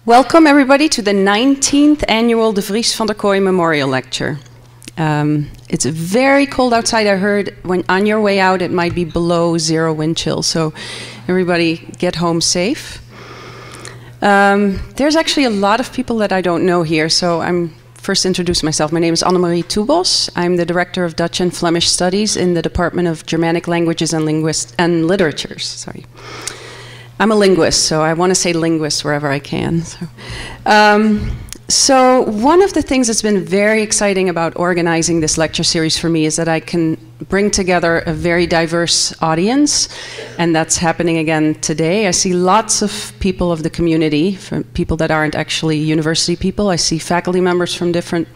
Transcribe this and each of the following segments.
Welcome everybody to the 19th annual DeVries-Vanderkooy Memorial Lecture. It's very cold outside. I heard when on your way out it might be below 0 wind chill, so everybody get home safe. There's actually a lot of people that I don't know here, so I'm first introduce myself. My name is Annemarie Toebos. I'm the Director of Dutch and Flemish Studies in the Department of Germanic Languages and Literatures. Sorry. I'm a linguist, so I want to say linguist wherever I can. So one of the things that's been very exciting about organizing this lecture series for me is that I can bring together a very diverse audience, and that's happening again today. I see lots of people of the community, from people that aren't actually university people. I see faculty members from different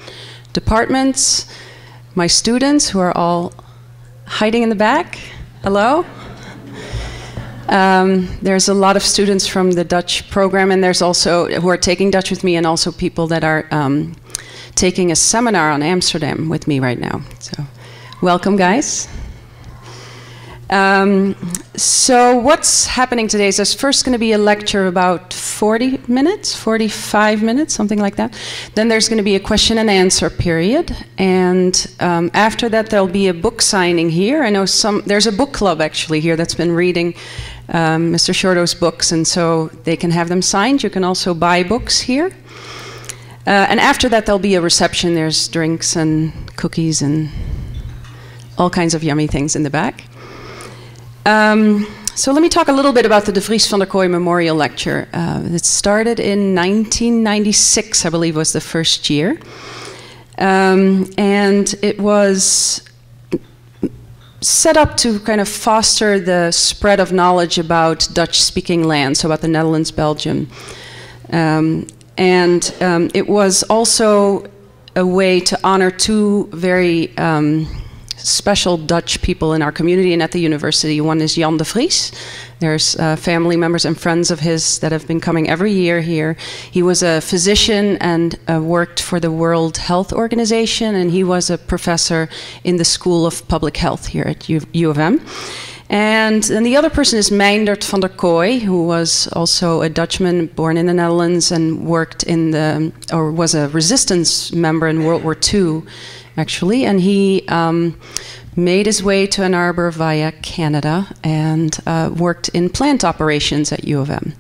departments, my students who are all hiding in the back. Hello? There's a lot of students from the Dutch program, and there's also who are taking Dutch with me, and also people that are taking a seminar on Amsterdam with me right now. So, welcome, guys. So what's happening today is there's first going to be a lecture about 40 minutes, 45 minutes, something like that. Then there's going to be a question and answer period, and after that there'll be a book signing here. I know there's a book club actually here that's been reading Mr. Shorto's books, and so they can have them signed. You can also buy books here. And after that there'll be a reception. There's drinks and cookies and all kinds of yummy things in the back. So let me talk a little bit about the DeVries-Vanderkooy Memorial Lecture. It started in 1996, I believe was the first year. And it was set up to kind of foster the spread of knowledge about Dutch-speaking lands, so about the Netherlands, Belgium. It was also a way to honor two very special Dutch people in our community and at the university. One is Jan de Vries. There's family members and friends of his that have been coming every year here. He was a physician and worked for the World Health Organization, and he was a professor in the School of Public Health here at U of M. And then the other person is Vandenberg, who was also a Dutchman born in the Netherlands and worked in the, or was a resistance member in World War II, actually, and he made his way to Ann Arbor via Canada and worked in plant operations at U of M.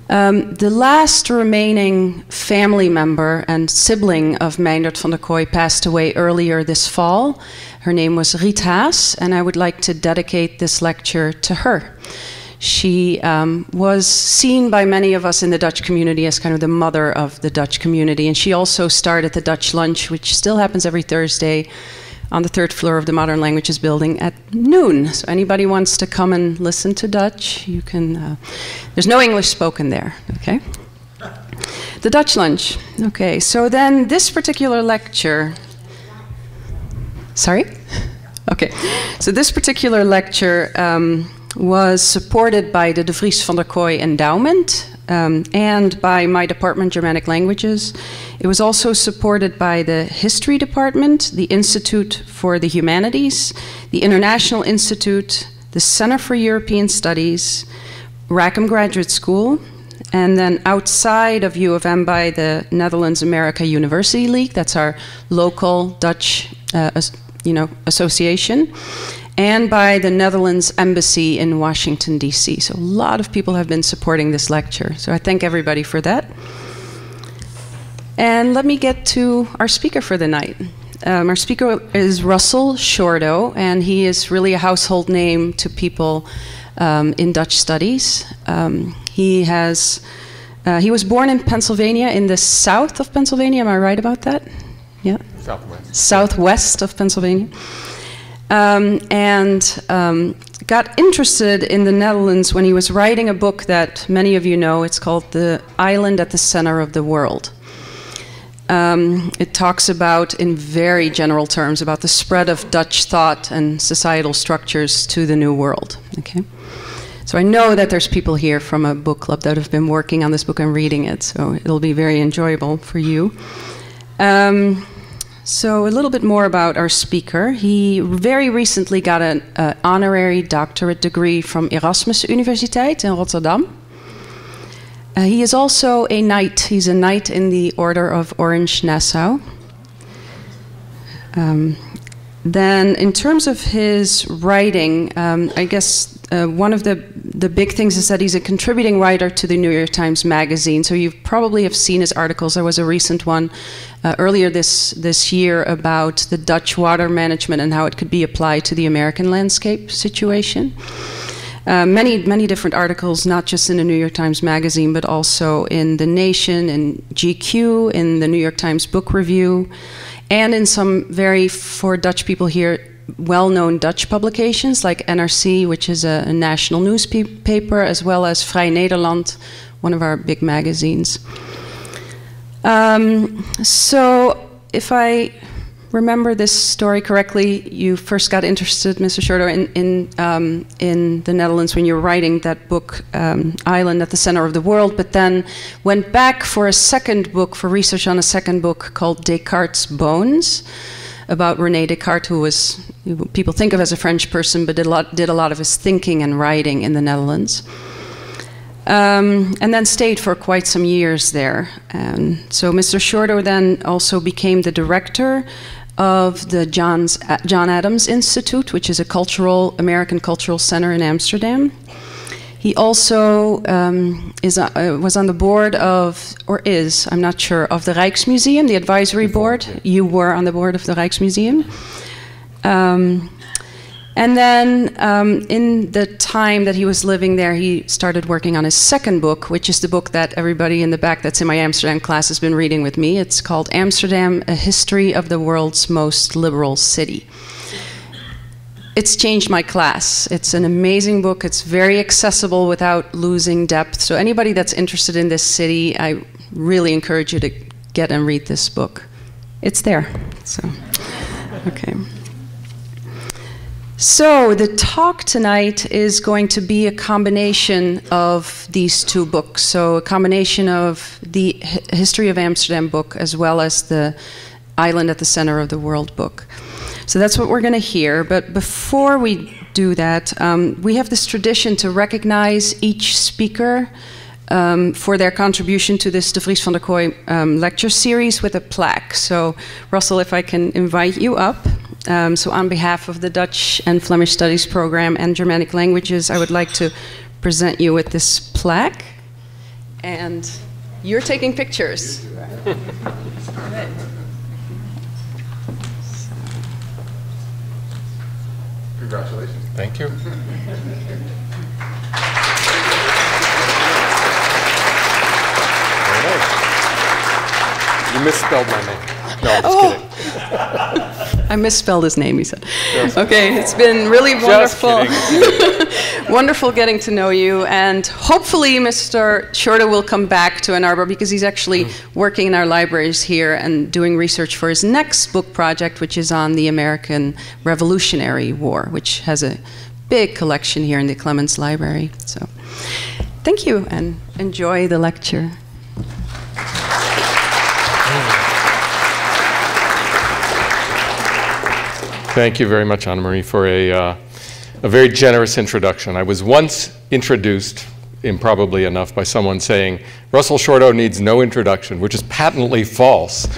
The last remaining family member and sibling of Vandenberg passed away earlier this fall. Her name was Riet Haas, and I would like to dedicate this lecture to her. She was seen by many of us in the Dutch community as kind of the mother of the Dutch community, and she also started the Dutch lunch, which still happens every Thursday on the 3rd floor of the Modern Languages building at noon. So anybody wants to come and listen to Dutch, you can, there's no English spoken there, okay? The Dutch lunch. Okay, so then this particular lecture, sorry? Okay, so this particular lecture was supported by the DeVries-Vanderkooy Endowment and by my department, Germanic Languages. It was also supported by the History Department, the Institute for the Humanities, the International Institute, the Center for European Studies, Rackham Graduate School, and then outside of U of M by the Netherlands America University League. That's our local Dutch association. And by the Netherlands Embassy in Washington, D.C. So a lot of people have been supporting this lecture. So I thank everybody for that. And let me get to our speaker for the night. Our speaker is Russell Shorto, and he is really a household name to people in Dutch studies. He was born in Pennsylvania, in the south of Pennsylvania. Am I right about that? Yeah? Southwest. Southwest of Pennsylvania. Got interested in the Netherlands when he was writing a book that many of you know. It's called The Island at the Center of the World. It talks about, in very general terms, about the spread of Dutch thought and societal structures to the New World. Okay? So I know that there's people here from a book club that have been working on this book and reading it, so it'll be very enjoyable for you. So a little bit more about our speaker. He very recently got an honorary doctorate degree from Erasmus Universiteit in Rotterdam. He is also a knight. He's a knight in the Order of Orange-Nassau. Then in terms of his writing, I guess one of the big things is that he's a contributing writer to the New York Times Magazine. So you probably have seen his articles. There was a recent one earlier this year about the Dutch water management and how it could be applied to the American landscape situation. Many different articles, not just in the New York Times Magazine, but also in The Nation, in GQ, in the New York Times Book Review, and in some very, for Dutch people here, well-known Dutch publications like NRC, which is a national newspaper, as well as Vrij Nederland, one of our big magazines. So if I remember this story correctly, you first got interested, Mr. Shorto, in the Netherlands when you were writing that book, Island at the Center of the World, but then went back for a second book, for research on a second book called Descartes' Bones, about René Descartes, who was, people think of as a French person, but did a lot of his thinking and writing in the Netherlands. And then stayed for quite some years there. And so Mr. Shorto then also became the director of the John Adams Institute, which is a American cultural center in Amsterdam. He also was on the board of, or is, I'm not sure, of the Rijksmuseum, the advisory board. You were on the board of the Rijksmuseum. And then in the time that he was living there, he started working on his second book, which is the book that everybody in the back that's in my Amsterdam class has been reading with me. It's called Amsterdam, A History of the World's Most Liberal City. It's changed my class. It's an amazing book. It's very accessible without losing depth. So anybody that's interested in this city, I really encourage you to get and read this book. It's there. So, okay. So the talk tonight is going to be a combination of these two books. So a combination of the History of Amsterdam book as well as the Island at the Center of the World book. So that's what we're going to hear. But before we do that, we have this tradition to recognize each speaker for their contribution to this DeVries-Vanderkooy lecture series with a plaque. So Russell, if I can invite you up. So on behalf of the Dutch and Flemish Studies program and Germanic languages, I would like to present you with this plaque. And you're taking pictures. Congratulations. Thank you. Very nice. You misspelled my name. No, I'm just kidding. I misspelled his name, he said. Okay, it's been really wonderful. Wonderful getting to know you, and hopefully Mr. Shorto will come back to Ann Arbor because he's actually working in our libraries here and doing research for his next book project, which is on the American Revolutionary War, which has a big collection here in the Clements Library. So thank you, and enjoy the lecture. Thank you very much, Anna-Marie, for a very generous introduction. I was once introduced, improbably enough, by someone saying, Russell Shorto needs no introduction, which is patently false.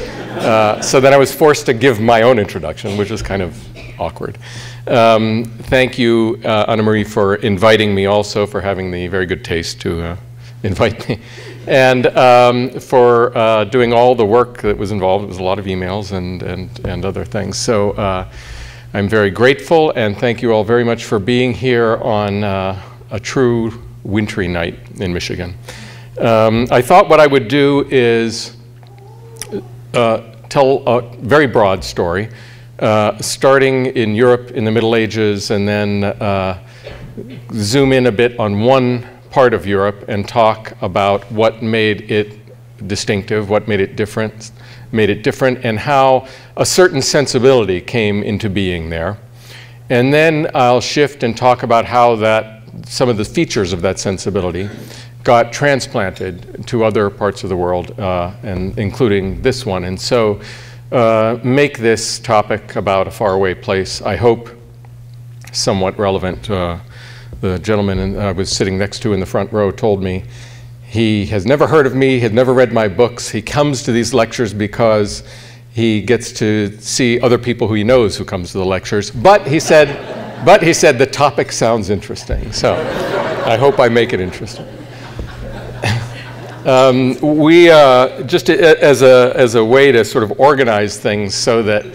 So then I was forced to give my own introduction, which is kind of awkward. Thank you, Anna-Marie, for inviting me also, for having the very good taste to invite me, and for doing all the work that was involved. It was a lot of emails and other things. So I'm very grateful, and thank you all very much for being here on a true wintry night in Michigan. I thought what I would do is tell a very broad story, starting in Europe in the Middle Ages, and then zoom in a bit on one part of Europe and talk about what made it distinctive, what made it different, and how a certain sensibility came into being there. And then I'll shift and talk about how some of the features of that sensibility got transplanted to other parts of the world, and including this one. And so make this topic about a faraway place, I hope, somewhat relevant. The gentleman I was sitting next to in the front row told me He has never heard of me, has never read my books. He comes to these lectures because he gets to see other people who he knows who comes to the lectures. But he said, the topic sounds interesting. So I hope I make it interesting. We, just as a way to sort of organize things so that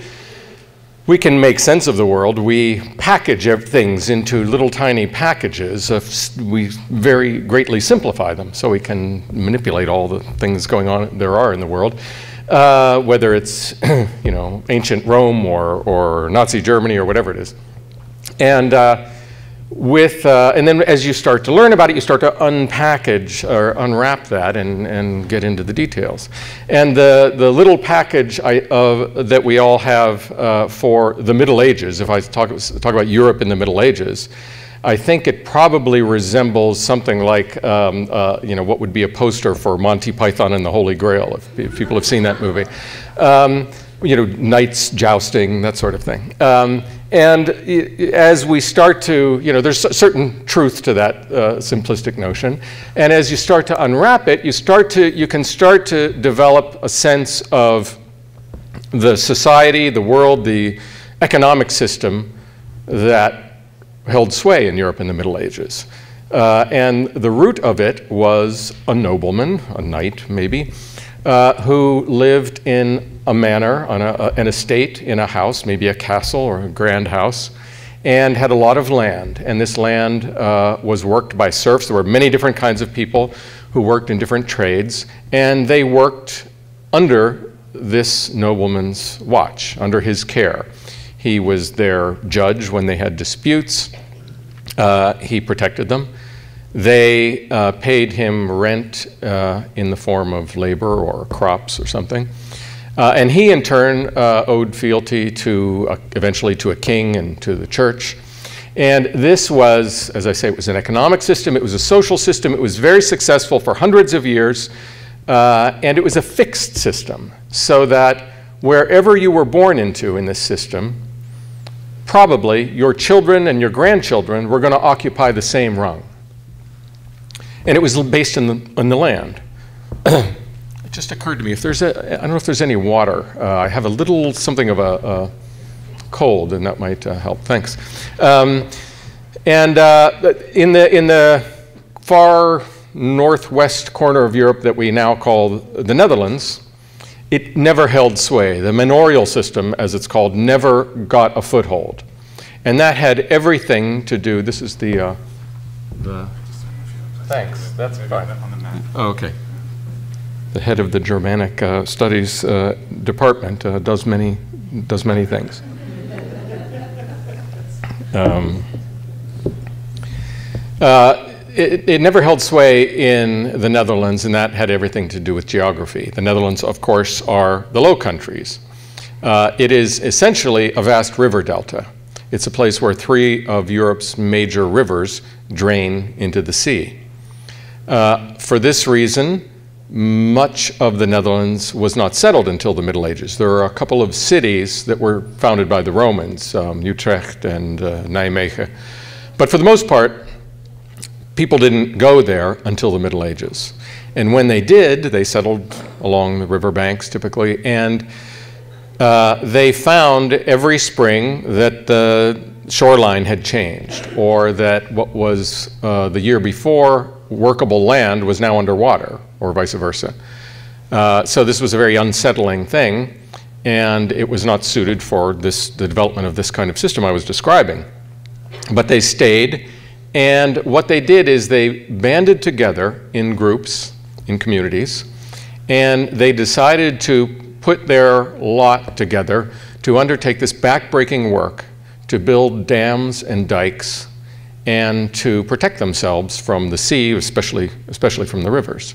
we can make sense of the world, we package things into little tiny packages. We very greatly simplify them so we can manipulate all the things going on there are in the world, whether it's you know, ancient Rome or Nazi Germany or whatever it is. And and then as you start to learn about it, you start to unpackage or unwrap that and get into the details. And the little package that we all have for the Middle Ages, if I talk about Europe in the Middle Ages, I think it probably resembles something like you know, what would be a poster for Monty Python and the Holy Grail, if people have seen that movie. You know, knights jousting, that sort of thing. And as we start to, you know, there's a certain truth to that simplistic notion. And as you start to unwrap it, you can start to develop a sense of the society, the world, the economic system that held sway in Europe in the Middle Ages. And the root of it was a nobleman, a knight maybe, who lived in a manor, on an estate in a house, maybe a castle or a grand house, and had a lot of land. And this land was worked by serfs. There were many different kinds of people who worked in different trades, and they worked under this nobleman's watch, under his care. He was their judge when they had disputes. He protected them. They paid him rent in the form of labor or crops or something. And he, in turn, owed fealty to, eventually to a king and to the church. And this was, as I say, it was an economic system. It was a social system. It was very successful for hundreds of years. And it was a fixed system, so that wherever you were born into in this system, probably your children and your grandchildren were going to occupy the same rung. And it was based in the land. It just occurred to me, if there's I don't know if there's any water. I have a little something of a cold, and that might help. Thanks. In the far northwest corner of Europe that we now call the Netherlands, it never held sway. The manorial system, as it's called, never got a foothold. And that had everything to do, this is the thanks, that's fine. Oh, okay. The head of the Germanic Studies department does many things. It never held sway in the Netherlands, and that had everything to do with geography. The Netherlands, of course, are the Low Countries. It is essentially a vast river delta. It's a place where 3 of Europe's major rivers drain into the sea. For this reason, much of the Netherlands was not settled until the Middle Ages. There are a couple of cities that were founded by the Romans, Utrecht and Nijmegen. But for the most part, people didn't go there until the Middle Ages. And when they did, they settled along the riverbanks typically, and they found every spring that the shoreline had changed, or that what was the year before workable land was now underwater, or vice versa. So this was a very unsettling thing, and it was not suited for the development of this kind of system I was describing. But they stayed, and what they did is they banded together in groups, in communities, and they decided to put their lot together to undertake this backbreaking work to build dams and dikes and to protect themselves from the sea, especially from the rivers.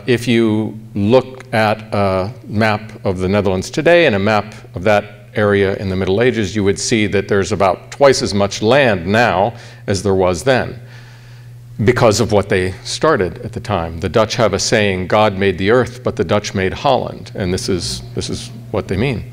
If you look at a map of the Netherlands today and a map of that area in the Middle Ages, you would see that there's about twice as much land now as there was then, because of what they started at the time. The Dutch have a saying, God made the earth, but the Dutch made Holland, and this is what they mean.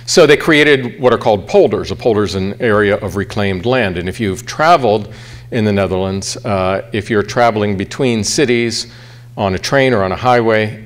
So they created what are called polders. A polder is an area of reclaimed land. And if you've traveled in the Netherlands, if you're traveling between cities on a train or on a highway,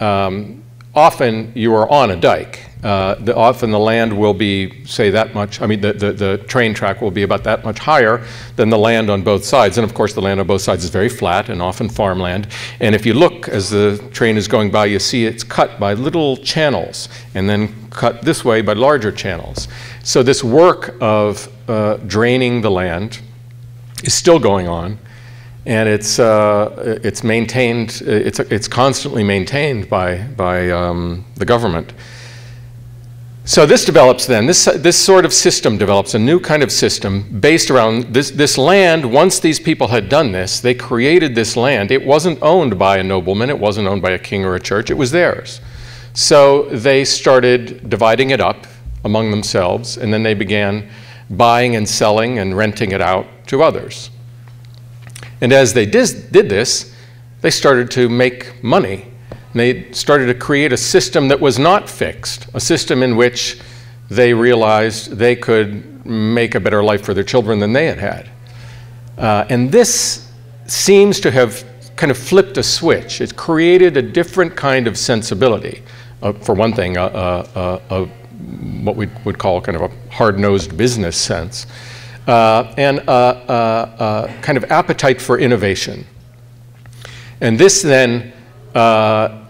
often you are on a dike. Often the land will be, say, that much, I mean, the train track will be about that much higher than the land on both sides. And of course, the land on both sides is very flat and often farmland. And if you look as the train is going by, you see it's cut by little channels and then cut this way by larger channels. So this work of draining the land is still going on. And it's maintained, it's constantly maintained by the government. So this develops then, this sort of system develops, a new kind of system based around this land. Once these people had done this, they created this land. It wasn't owned by a nobleman, it wasn't owned by a king or a church, it was theirs. So they started dividing it up among themselves, and then they began buying and selling and renting it out to others. And as they did this, they started to make money. And they started to create a system that was not fixed, a system in which they realized they could make a better life for their children than they had had. And this seems to have kind of flipped a switch. It created a different kind of sensibility. For one thing, what we would call kind of a hard-nosed business sense, and a kind of appetite for innovation. And this then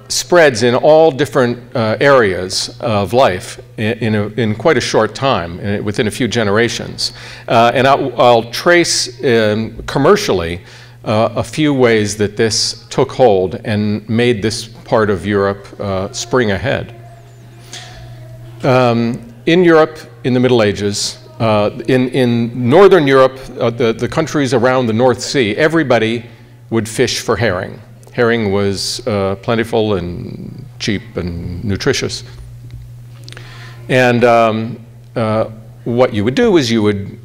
spreads in all different areas of life in quite a short time, within a few generations. And I'll trace commercially a few ways that this took hold and made this part of Europe spring ahead. In Europe, in the Middle Ages, in Northern Europe, the countries around the North Sea, everybody would fish for herring. Herring was plentiful and cheap and nutritious. And what you would do is you would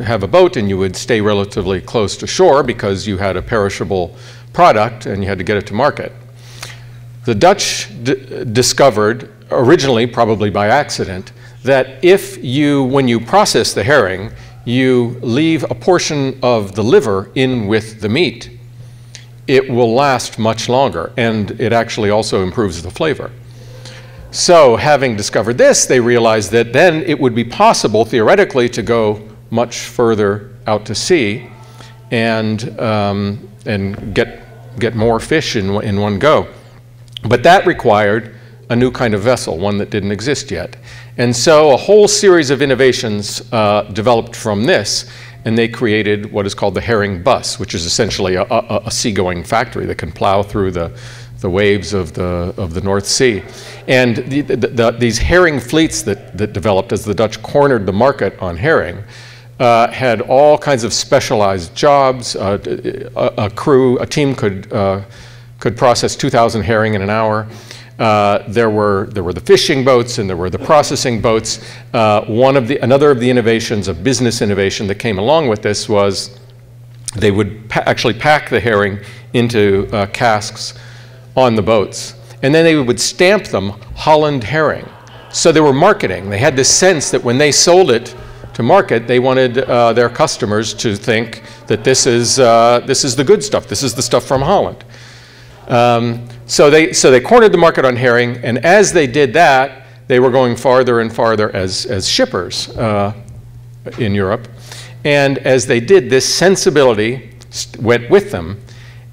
have a boat and you would stay relatively close to shore because you had a perishable product and you had to get it to market. The Dutch discovered, originally probably by accident, that if you, when you process the herring, you leave a portion of the liver in with the meat, it will last much longer, and it actually also improves the flavor. So having discovered this, they realized that then it would be possible, theoretically, to go much further out to sea and get more fish in one go. But that required a new kind of vessel, one that didn't exist yet. And so a whole series of innovations developed from this, and they created what is called the herring bus, which is essentially a seagoing factory that can plow through the waves of the North Sea. And these herring fleets that developed as the Dutch cornered the market on herring had all kinds of specialized jobs. A team could process 2,000 herring in an hour. There were the fishing boats and there were the processing boats. Another of the innovations, a business innovation that came along with this, was they would actually pack the herring into casks on the boats. And then they would stamp them Holland herring. So they were marketing. They had this sense that when they sold it to market, they wanted their customers to think that this is the good stuff. This is the stuff from Holland. So they cornered the market on herring, and as they did that, they were going farther and farther as shippers in Europe. And as they did, this sensibility went with them,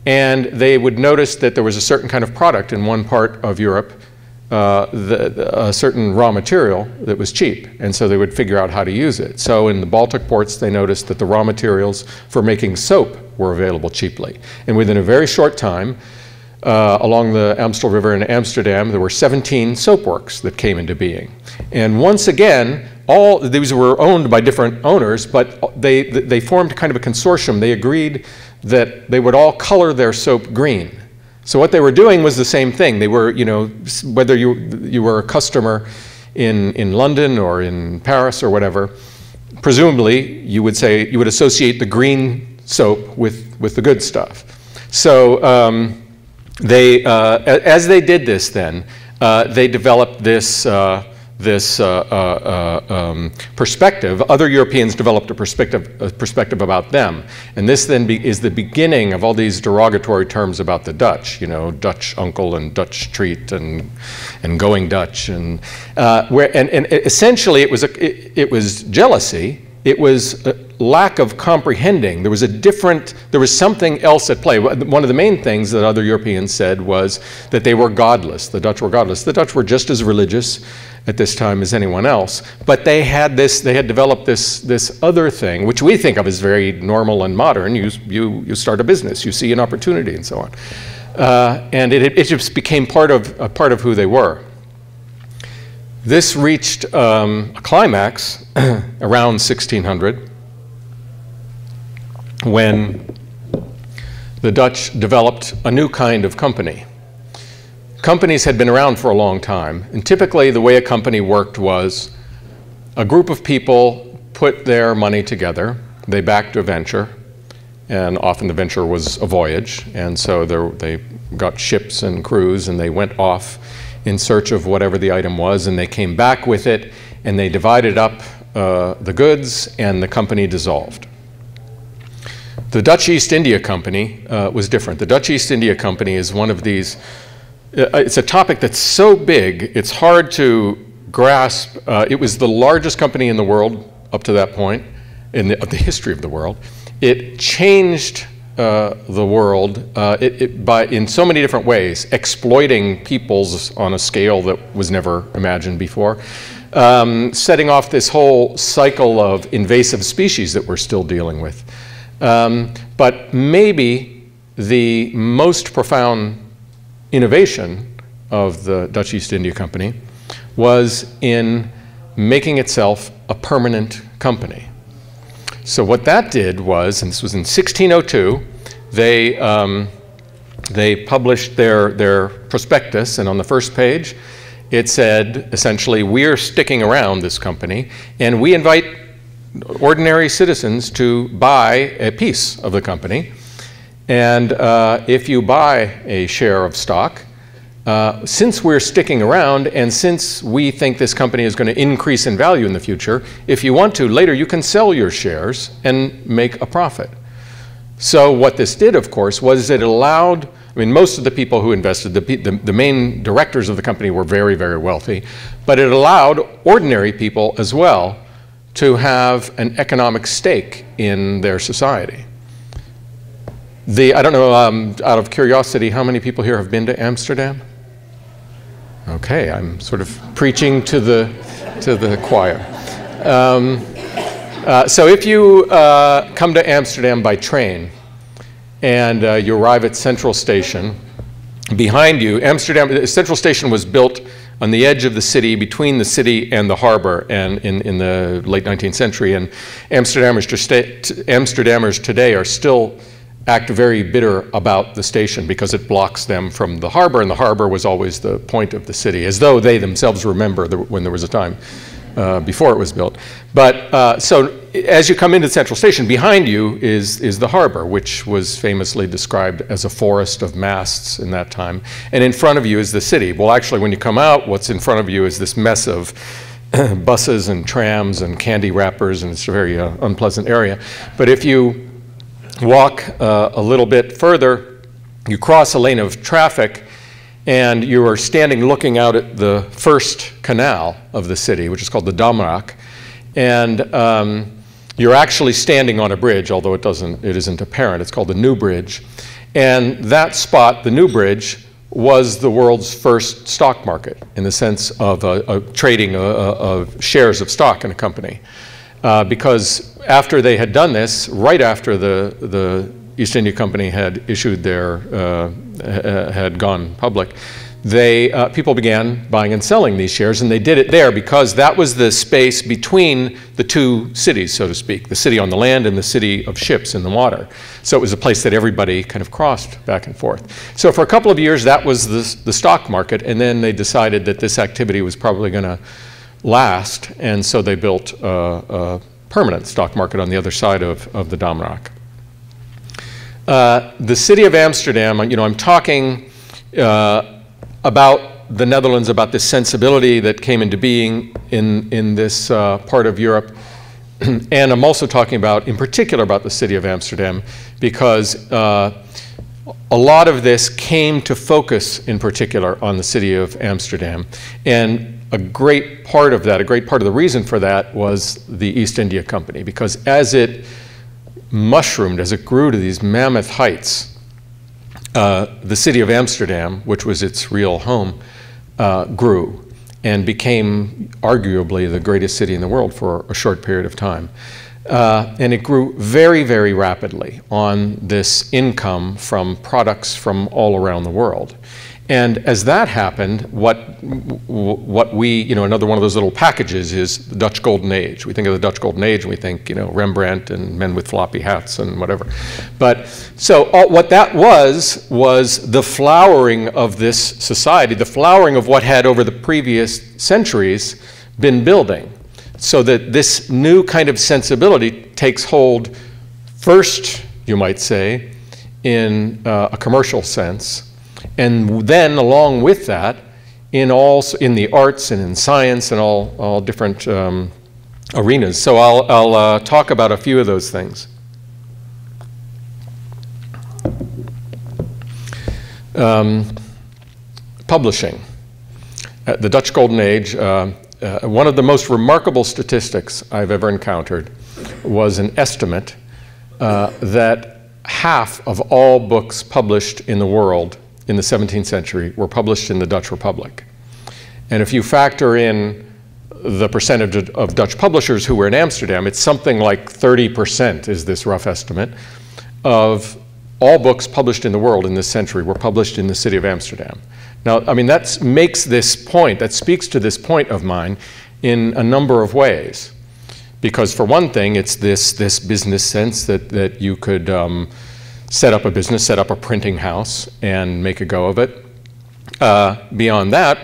and they would notice that there was a certain kind of product in one part of Europe, a certain raw material that was cheap, and so they would figure out how to use it. So in the Baltic ports, they noticed that the raw materials for making soap were available cheaply. And within a very short time, along the Amstel River in Amsterdam, there were 17 soap works that came into being. And once again, all these were owned by different owners, but they formed kind of a consortium. They agreed that they would all color their soap green. So what they were doing was the same thing. They were, whether you were a customer in London or in Paris or whatever, presumably you would associate the green soap with the good stuff. So as they did this then, they developed this this perspective. Other Europeans developed a perspective about them. And this then is the beginning of all these derogatory terms about the Dutch, you know, Dutch uncle and Dutch treat and going Dutch. And essentially it was jealousy. It was a lack of comprehending. There was something else at play. One of the main things that other Europeans said was that they were godless. The Dutch were godless. The Dutch were just as religious at this time as anyone else, but they had developed this other thing, which we think of as very normal and modern. You start a business, you see an opportunity, and so on. And it just became part of who they were. This reached a climax around 1600 when the Dutch developed a new kind of company. Companies had been around for a long time, and typically the way a company worked was a group of people put their money together, they backed a venture, and often the venture was a voyage, and so they got ships and crews and they went off in search of whatever the item was, and they came back with it, and they divided up the goods, and the company dissolved. The Dutch East India Company was different. The Dutch East India Company is one of these, it's a topic that's so big, it's hard to grasp. It was the largest company in the world up to that point, of the history of the world. It changed the world in so many different ways, exploiting peoples on a scale that was never imagined before, setting off this whole cycle of invasive species that we're still dealing with. But maybe the most profound innovation of the Dutch East India Company was in making itself a permanent company. So what that did was, and this was in 1602, they published their prospectus, and on the first page it said, essentially, we're sticking around this company, and we invite ordinary citizens to buy a piece of the company. And if you buy a share of stock, since we're sticking around and since we think this company is going to increase in value in the future, if you want to, later you can sell your shares and make a profit. So what this did, of course, was it allowed, I mean, most of the people who invested, the main directors of the company were very, very wealthy, but it allowed ordinary people as well to have an economic stake in their society. I don't know, out of curiosity, how many people here have been to Amsterdam? Okay, I'm sort of preaching to the choir. So if you come to Amsterdam by train and you arrive at Central Station, behind you, Central Station was built on the edge of the city, between the city and the harbor, and in the late 19th century. And Amsterdammers today are still act very bitter about the station because it blocks them from the harbor, and the harbor was always the point of the city, as though they themselves remember when there was a time before it was built. But so as you come into Central Station, behind you is the harbor, which was famously described as a forest of masts in that time. And in front of you is the city. Well, actually, when you come out, what's in front of you is this mess of buses and trams and candy wrappers, and it's a very unpleasant area. But if you walk a little bit further, you cross a lane of traffic, and you are standing looking out at the first canal of the city, which is called the Damrak. And you're actually standing on a bridge, although it isn't apparent. It's called the New Bridge. And that spot, the New Bridge, was the world's first stock market in the sense of trading of shares of stock in a company. Because after they had done this, right after the East India Company had issued had gone public, people began buying and selling these shares, and they did it there because that was the space between the two cities, so to speak, the city on the land and the city of ships in the water. So it was a place that everybody kind of crossed back and forth. So for a couple of years, that was the stock market, and then they decided that this activity was probably going to last, and so they built a permanent stock market on the other side of the Damrak. The city of Amsterdam, I'm talking about the Netherlands, about this sensibility that came into being in this part of Europe. And I'm also talking about, in particular, about the city of Amsterdam, because a lot of this came to focus, in particular, on the city of Amsterdam. And a great part of that, a great part of the reason for that was the East India Company, because as it mushroomed, as it grew to these mammoth heights, the city of Amsterdam, which was its real home, grew and became arguably the greatest city in the world for a short period of time. And it grew very, very rapidly on this income from products from all around the world. And as that happened, what we, another one of those little packages is the Dutch Golden Age. We think of the Dutch Golden Age and we think, Rembrandt and men with floppy hats and whatever. But so what that was the flowering of this society, the flowering of what had over the previous centuries been building. So that this new kind of sensibility takes hold first, you might say, in a commercial sense, and then along with that, in the arts and in science and all different arenas. So I'll talk about a few of those things. Publishing. The Dutch Golden Age, one of the most remarkable statistics I've ever encountered was an estimate that half of all books published in the world in the 17th century were published in the Dutch Republic. And if you factor in the percentage of Dutch publishers who were in Amsterdam, it's something like 30% is this rough estimate of all books published in the world in this century were published in the city of Amsterdam. Now, I mean, that makes this point, that speaks to this point of mine in a number of ways. Because for one thing, it's this business sense that you could set up a business, set up a printing house, and make a go of it. Beyond that,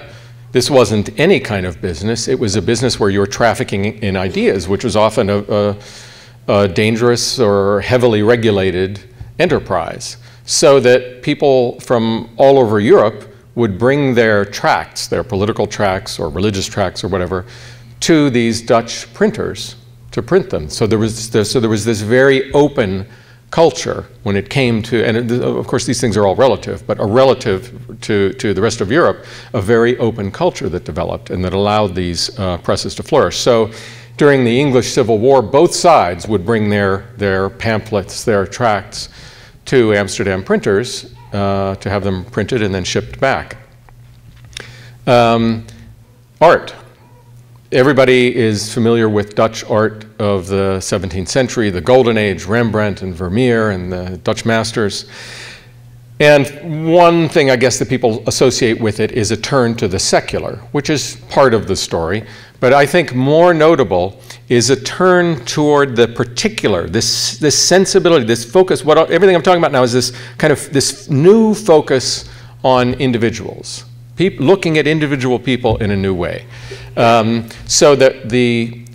this wasn't any kind of business. It was a business where you were trafficking in ideas, which was often a dangerous or heavily regulated enterprise. So that people from all over Europe would bring their tracts, their political tracts or religious tracts or whatever, to these Dutch printers to print them. So there was this very open culture when it came to, and of course these things are all relative, but a relative to the rest of Europe, a very open culture that developed and that allowed these presses to flourish. So during the English Civil War, both sides would bring their pamphlets, their tracts to Amsterdam printers to have them printed and then shipped back. Art. Everybody is familiar with Dutch art of the 17th century, the Golden Age, Rembrandt and Vermeer and the Dutch masters. And one thing I guess that people associate with it is a turn to the secular, which is part of the story. But I think more notable is a turn toward the particular, this sensibility, this focus. Everything I'm talking about now is this new focus on individuals, looking at individual people in a new way. So that the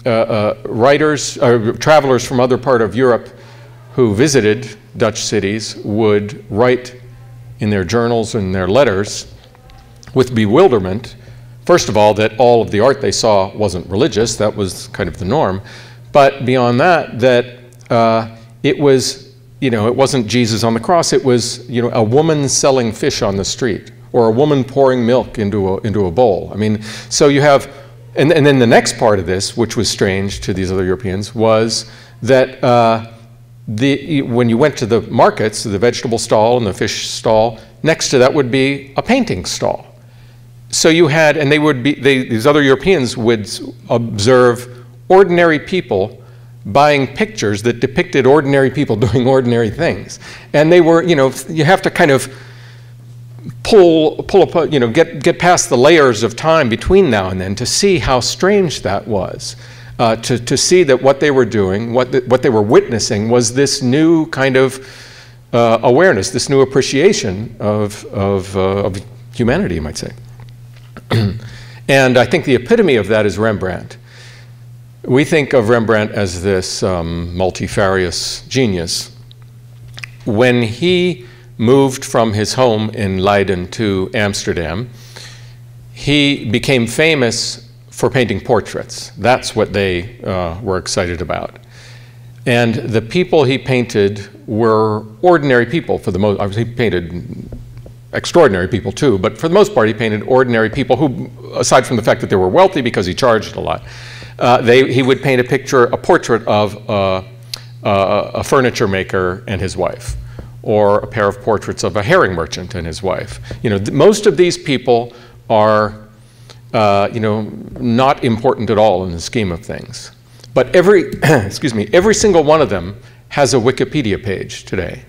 travelers from other part of Europe who visited Dutch cities would write in their journals and their letters with bewilderment, first of all, that all of the art they saw wasn't religious, that was kind of the norm, but beyond that, it was, it wasn't Jesus on the cross, it was, a woman selling fish on the street, or a woman pouring milk into a bowl. I mean, so you have, and then the next part of this, which was strange to these other Europeans, was that when you went to the markets, the vegetable stall and the fish stall, next to that would be a painting stall. So you had, and these other Europeans would observe ordinary people buying pictures that depicted ordinary people doing ordinary things. And they were, you have to kind of get past the layers of time between now and then to see how strange that was. To see that what they were doing, what they were witnessing was this new kind of awareness, this new appreciation of humanity, you might say. And I think the epitome of that is Rembrandt. We think of Rembrandt as this multifarious genius. When he moved from his home in Leiden to Amsterdam, he became famous for painting portraits. That's what they were excited about. And the people he painted were ordinary people for the most. Obviously, he painted extraordinary people too, but for the most part, he painted ordinary people who, aside from the fact that they were wealthy because he charged a lot, he would paint a portrait of a furniture maker and his wife, or a pair of portraits of a herring merchant and his wife. You know, most of these people are, you know, not important at all in the scheme of things. But every single one of them has a Wikipedia page today.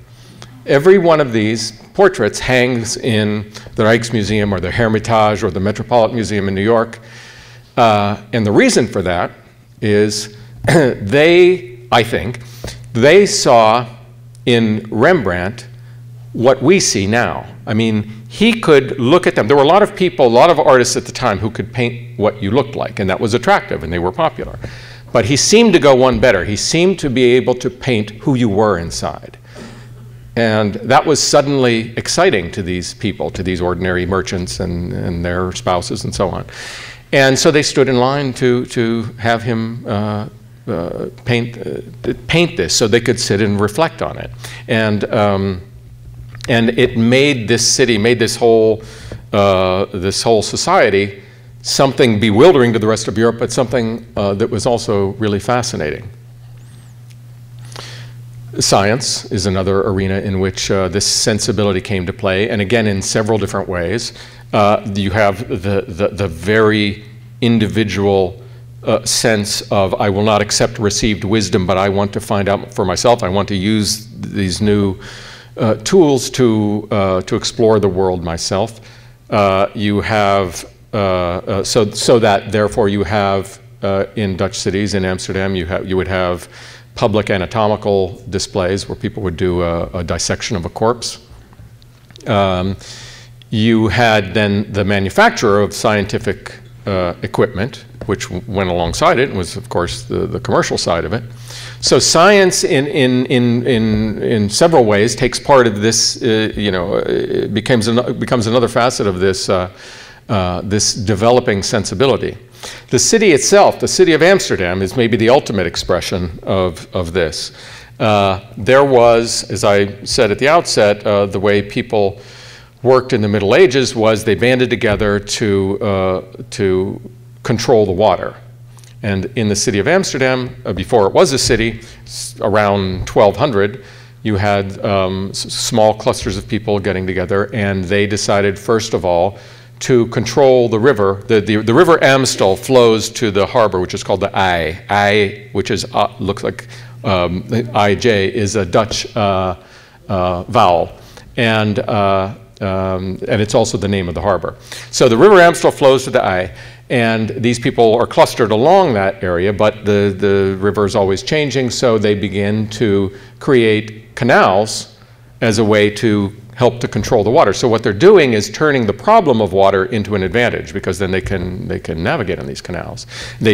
Every one of these portraits hangs in the Rijksmuseum or the Hermitage or the Metropolitan Museum in New York. And the reason for that is I think, they saw in Rembrandt what we see now. I mean, he could look at them. There were a lot of people, a lot of artists at the time who could paint what you looked like, and that was attractive, and they were popular. But he seemed to go one better. He seemed to be able to paint who you were inside. And that was suddenly exciting to these people, to these ordinary merchants and their spouses and so on. And so they stood in line to have him paint this so they could sit and reflect on it. And it made this city, made this whole society something bewildering to the rest of Europe, but something that was also really fascinating. Science is another arena in which this sensibility came to play, and again in several different ways. You have the very individual sense of, I will not accept received wisdom, but I want to find out for myself. I want to use these new tools to explore the world myself. You have so that therefore you have in Dutch cities, in Amsterdam, you would have public anatomical displays where people would do a dissection of a corpse. You had then the manufacturer of scientific equipment, which went alongside it and was, of course, the commercial side of it. So science, in several ways, takes part of this. You know, it becomes another facet of this this developing sensibility. The city itself, the city of Amsterdam, is maybe the ultimate expression of this. There was, as I said at the outset, the way people worked in the Middle Ages was they banded together to control the water. And in the city of Amsterdam, before it was a city, around 1200, you had small clusters of people getting together, and they decided, first of all, to control the river. The river Amstel flows to the harbor, which is called the IJ. I, which is looks like IJ, is a Dutch vowel, and it's also the name of the harbor. So the river Amstel flows to the IJ, and these people are clustered along that area, but the river is always changing, so they begin to create canals as a way to help to control the water. So what they're doing is turning the problem of water into an advantage, because then they can navigate on these canals.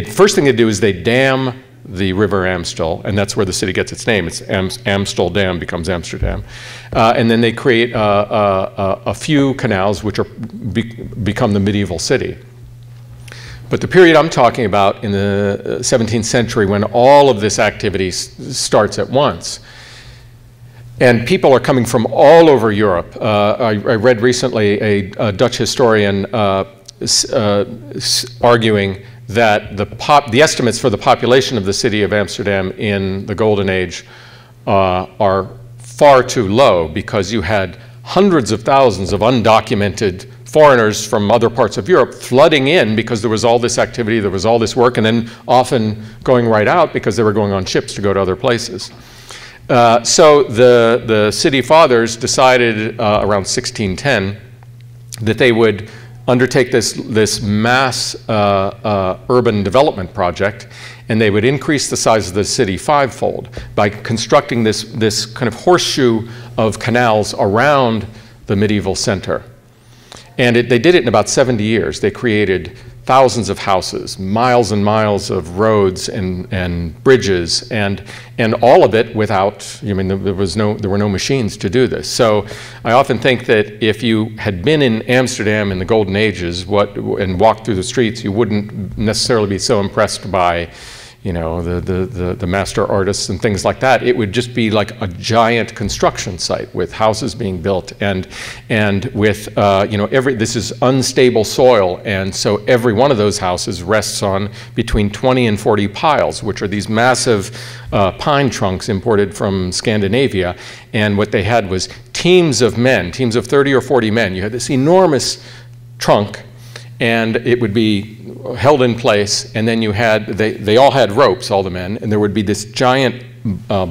First thing they do is they dam the river Amstel, and that's where the city gets its name. It's Amstel Dam becomes Amsterdam. And then they create a few canals which become the medieval city. But the period I'm talking about in the 17th century, when all of this activity starts at once, and people are coming from all over Europe. I read recently a Dutch historian arguing that the estimates for the population of the city of Amsterdam in the Golden Age are far too low, because you had hundreds of thousands of undocumented foreigners from other parts of Europe flooding in because there was all this activity, there was all this work, and then often going right out because they were going on ships to go to other places. So the city fathers decided around 1610 that they would undertake this mass urban development project, and they would increase the size of the city fivefold by constructing this kind of horseshoe of canals around the medieval center. And they did it in about 70 years. They created thousands of houses, miles and miles of roads and bridges, and all of it without, I mean, there were no machines to do this. So I often think that if you had been in Amsterdam in the golden ages and walked through the streets, you wouldn't necessarily be so impressed by, you know, the master artists and things like that. It would just be like a giant construction site with houses being built and with, you know, this is unstable soil, and so every one of those houses rests on between 20 and 40 piles, which are these massive pine trunks imported from Scandinavia. And what they had was teams of men, teams of 30 or 40 men. You had this enormous trunk, and it would be held in place, and then you had, they all had ropes, all the men, and there would be this giant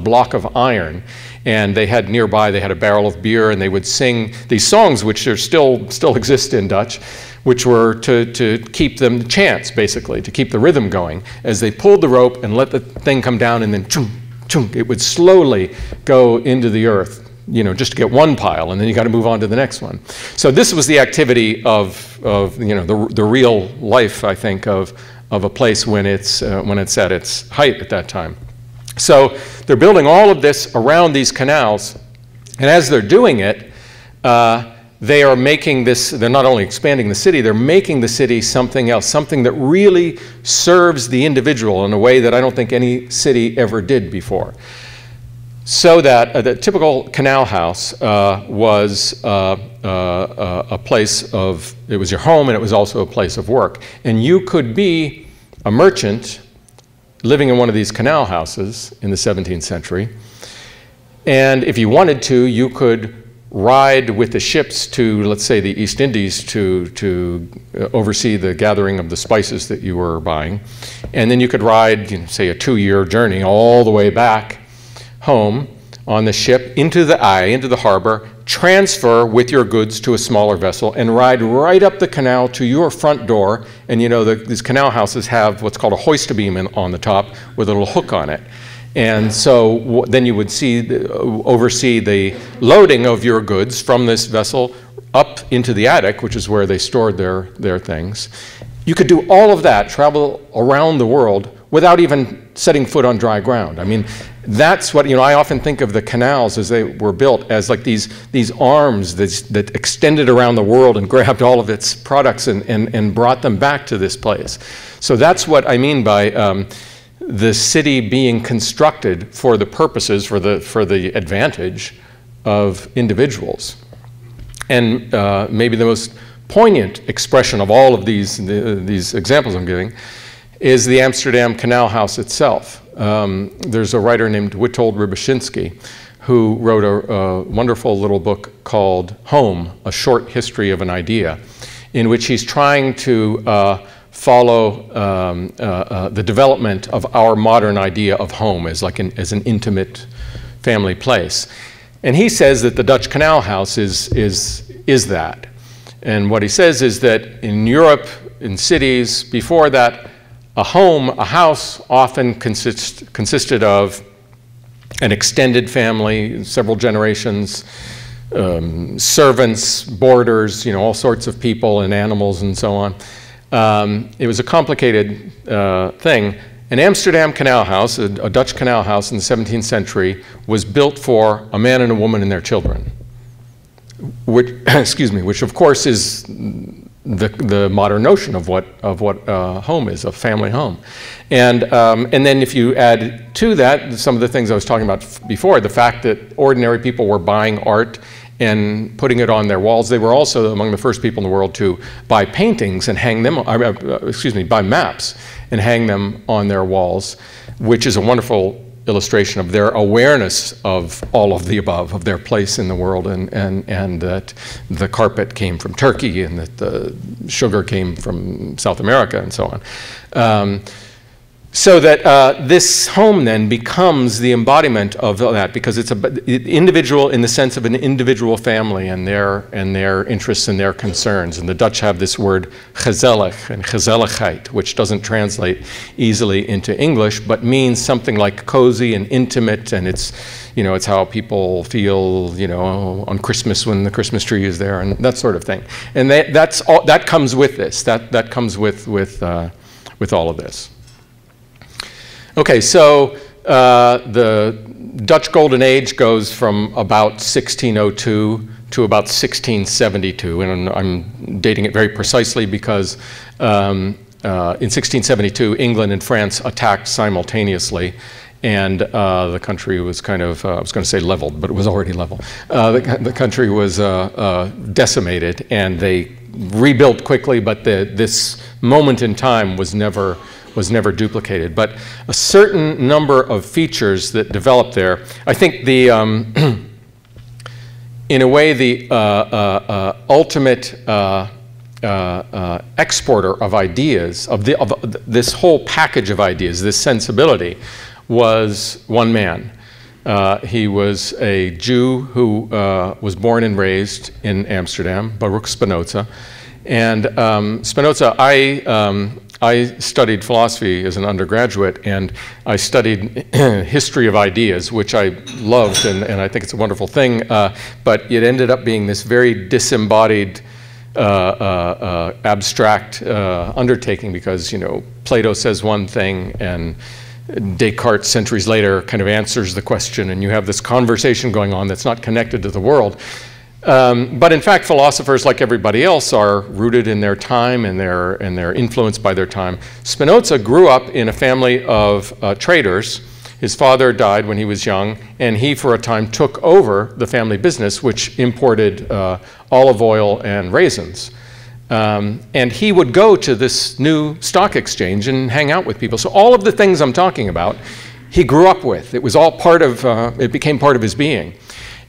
block of iron, and they had nearby, they had a barrel of beer, and they would sing these songs, which are still exist in Dutch, which were to keep them, chants basically, to keep the rhythm going. As they pulled the rope and let the thing come down, and then chung, chung, it would slowly go into the earth, you know, just to get one pile, and then you got to move on to the next one. So this was the activity of you know, the real life, I think, of a place when it's at its height at that time. So they're building all of this around these canals, and as they're doing it, they are making this, they're not only expanding the city, they're making the city something else, something that really serves the individual in a way that I don't think any city ever did before. So that the typical canal house was a place of, it was your home, and it was also a place of work. And you could be a merchant living in one of these canal houses in the 17th century. And if you wanted to, you could ride with the ships to, let's say, the East Indies to oversee the gathering of the spices that you were buying. And then you could ride, you know, say, a 2-year journey all the way back home on the ship into the harbor, transfer with your goods to a smaller vessel, and ride right up the canal to your front door. And you know, these canal houses have what's called a hoist beam on the top with a little hook on it. And so then you would oversee the loading of your goods from this vessel up into the attic, which is where they stored their things. You could do all of that, travel around the world, without even setting foot on dry ground. I mean, that's what, you know, I often think of the canals as they were built as like these arms that extended around the world and grabbed all of its products and brought them back to this place. So that's what I mean by the city being constructed for the purposes, for the advantage of individuals. And maybe the most poignant expression of all of these examples I'm giving is the Amsterdam Canal House itself. There's a writer named Witold Rybczynski who wrote a wonderful little book called Home, A Short History of an Idea, in which he's trying to follow the development of our modern idea of home as an intimate family place. And he says that the Dutch Canal House is that. And what he says is that in Europe, in cities before that, a house often consisted of an extended family, several generations, servants, boarders, you know, all sorts of people and animals and so on. It was a complicated thing. An Amsterdam canal house, a Dutch canal house in the 17th century, was built for a man and a woman and their children, which, excuse me, which of course is the modern notion of what home is, a family home. And then if you add to that some of the things I was talking about before, the fact that ordinary people were buying art and putting it on their walls. They were also among the first people in the world to buy paintings and hang them, buy maps and hang them on their walls, which is a wonderful illustration of their awareness of all of the above, of their place in the world, and that the carpet came from Turkey and that the sugar came from South America and so on. So that this home then becomes the embodiment of that, because it's an individual in the sense of an individual family and their interests and their concerns. And the Dutch have this word gezellig and gezelligheid, which doesn't translate easily into English, but means something like cozy and intimate, and it's, you know, it's how people feel, you know, on Christmas when the Christmas tree is there and that sort of thing. And that's all, that comes with this. That comes with all of this. Okay, so the Dutch Golden Age goes from about 1602 to about 1672, and I'm dating it very precisely because in 1672, England and France attacked simultaneously, and the country was kind of, I was going to say leveled, but it was already level. The country was decimated, and they rebuilt quickly, but this moment in time was never duplicated. But a certain number of features that developed there, I think the, in a way, the ultimate exporter of ideas, of this whole package of ideas, this sensibility, was one man. He was a Jew who was born and raised in Amsterdam, Baruch Spinoza. And Spinoza, I studied philosophy as an undergraduate, and I studied history of ideas, which I loved, and I think it's a wonderful thing, but it ended up being this very disembodied, abstract undertaking, because, you know, Plato says one thing, and Descartes, centuries later, kind of answers the question, and you have this conversation going on that's not connected to the world. But in fact, philosophers, like everybody else, are rooted in their time, and they're influenced by their time. Spinoza grew up in a family of traders. His father died when he was young, and he, for a time, took over the family business, which imported olive oil and raisins. And he would go to this new stock exchange and hang out with people. So all of the things I'm talking about, he grew up with. It was all part of, it became part of his being.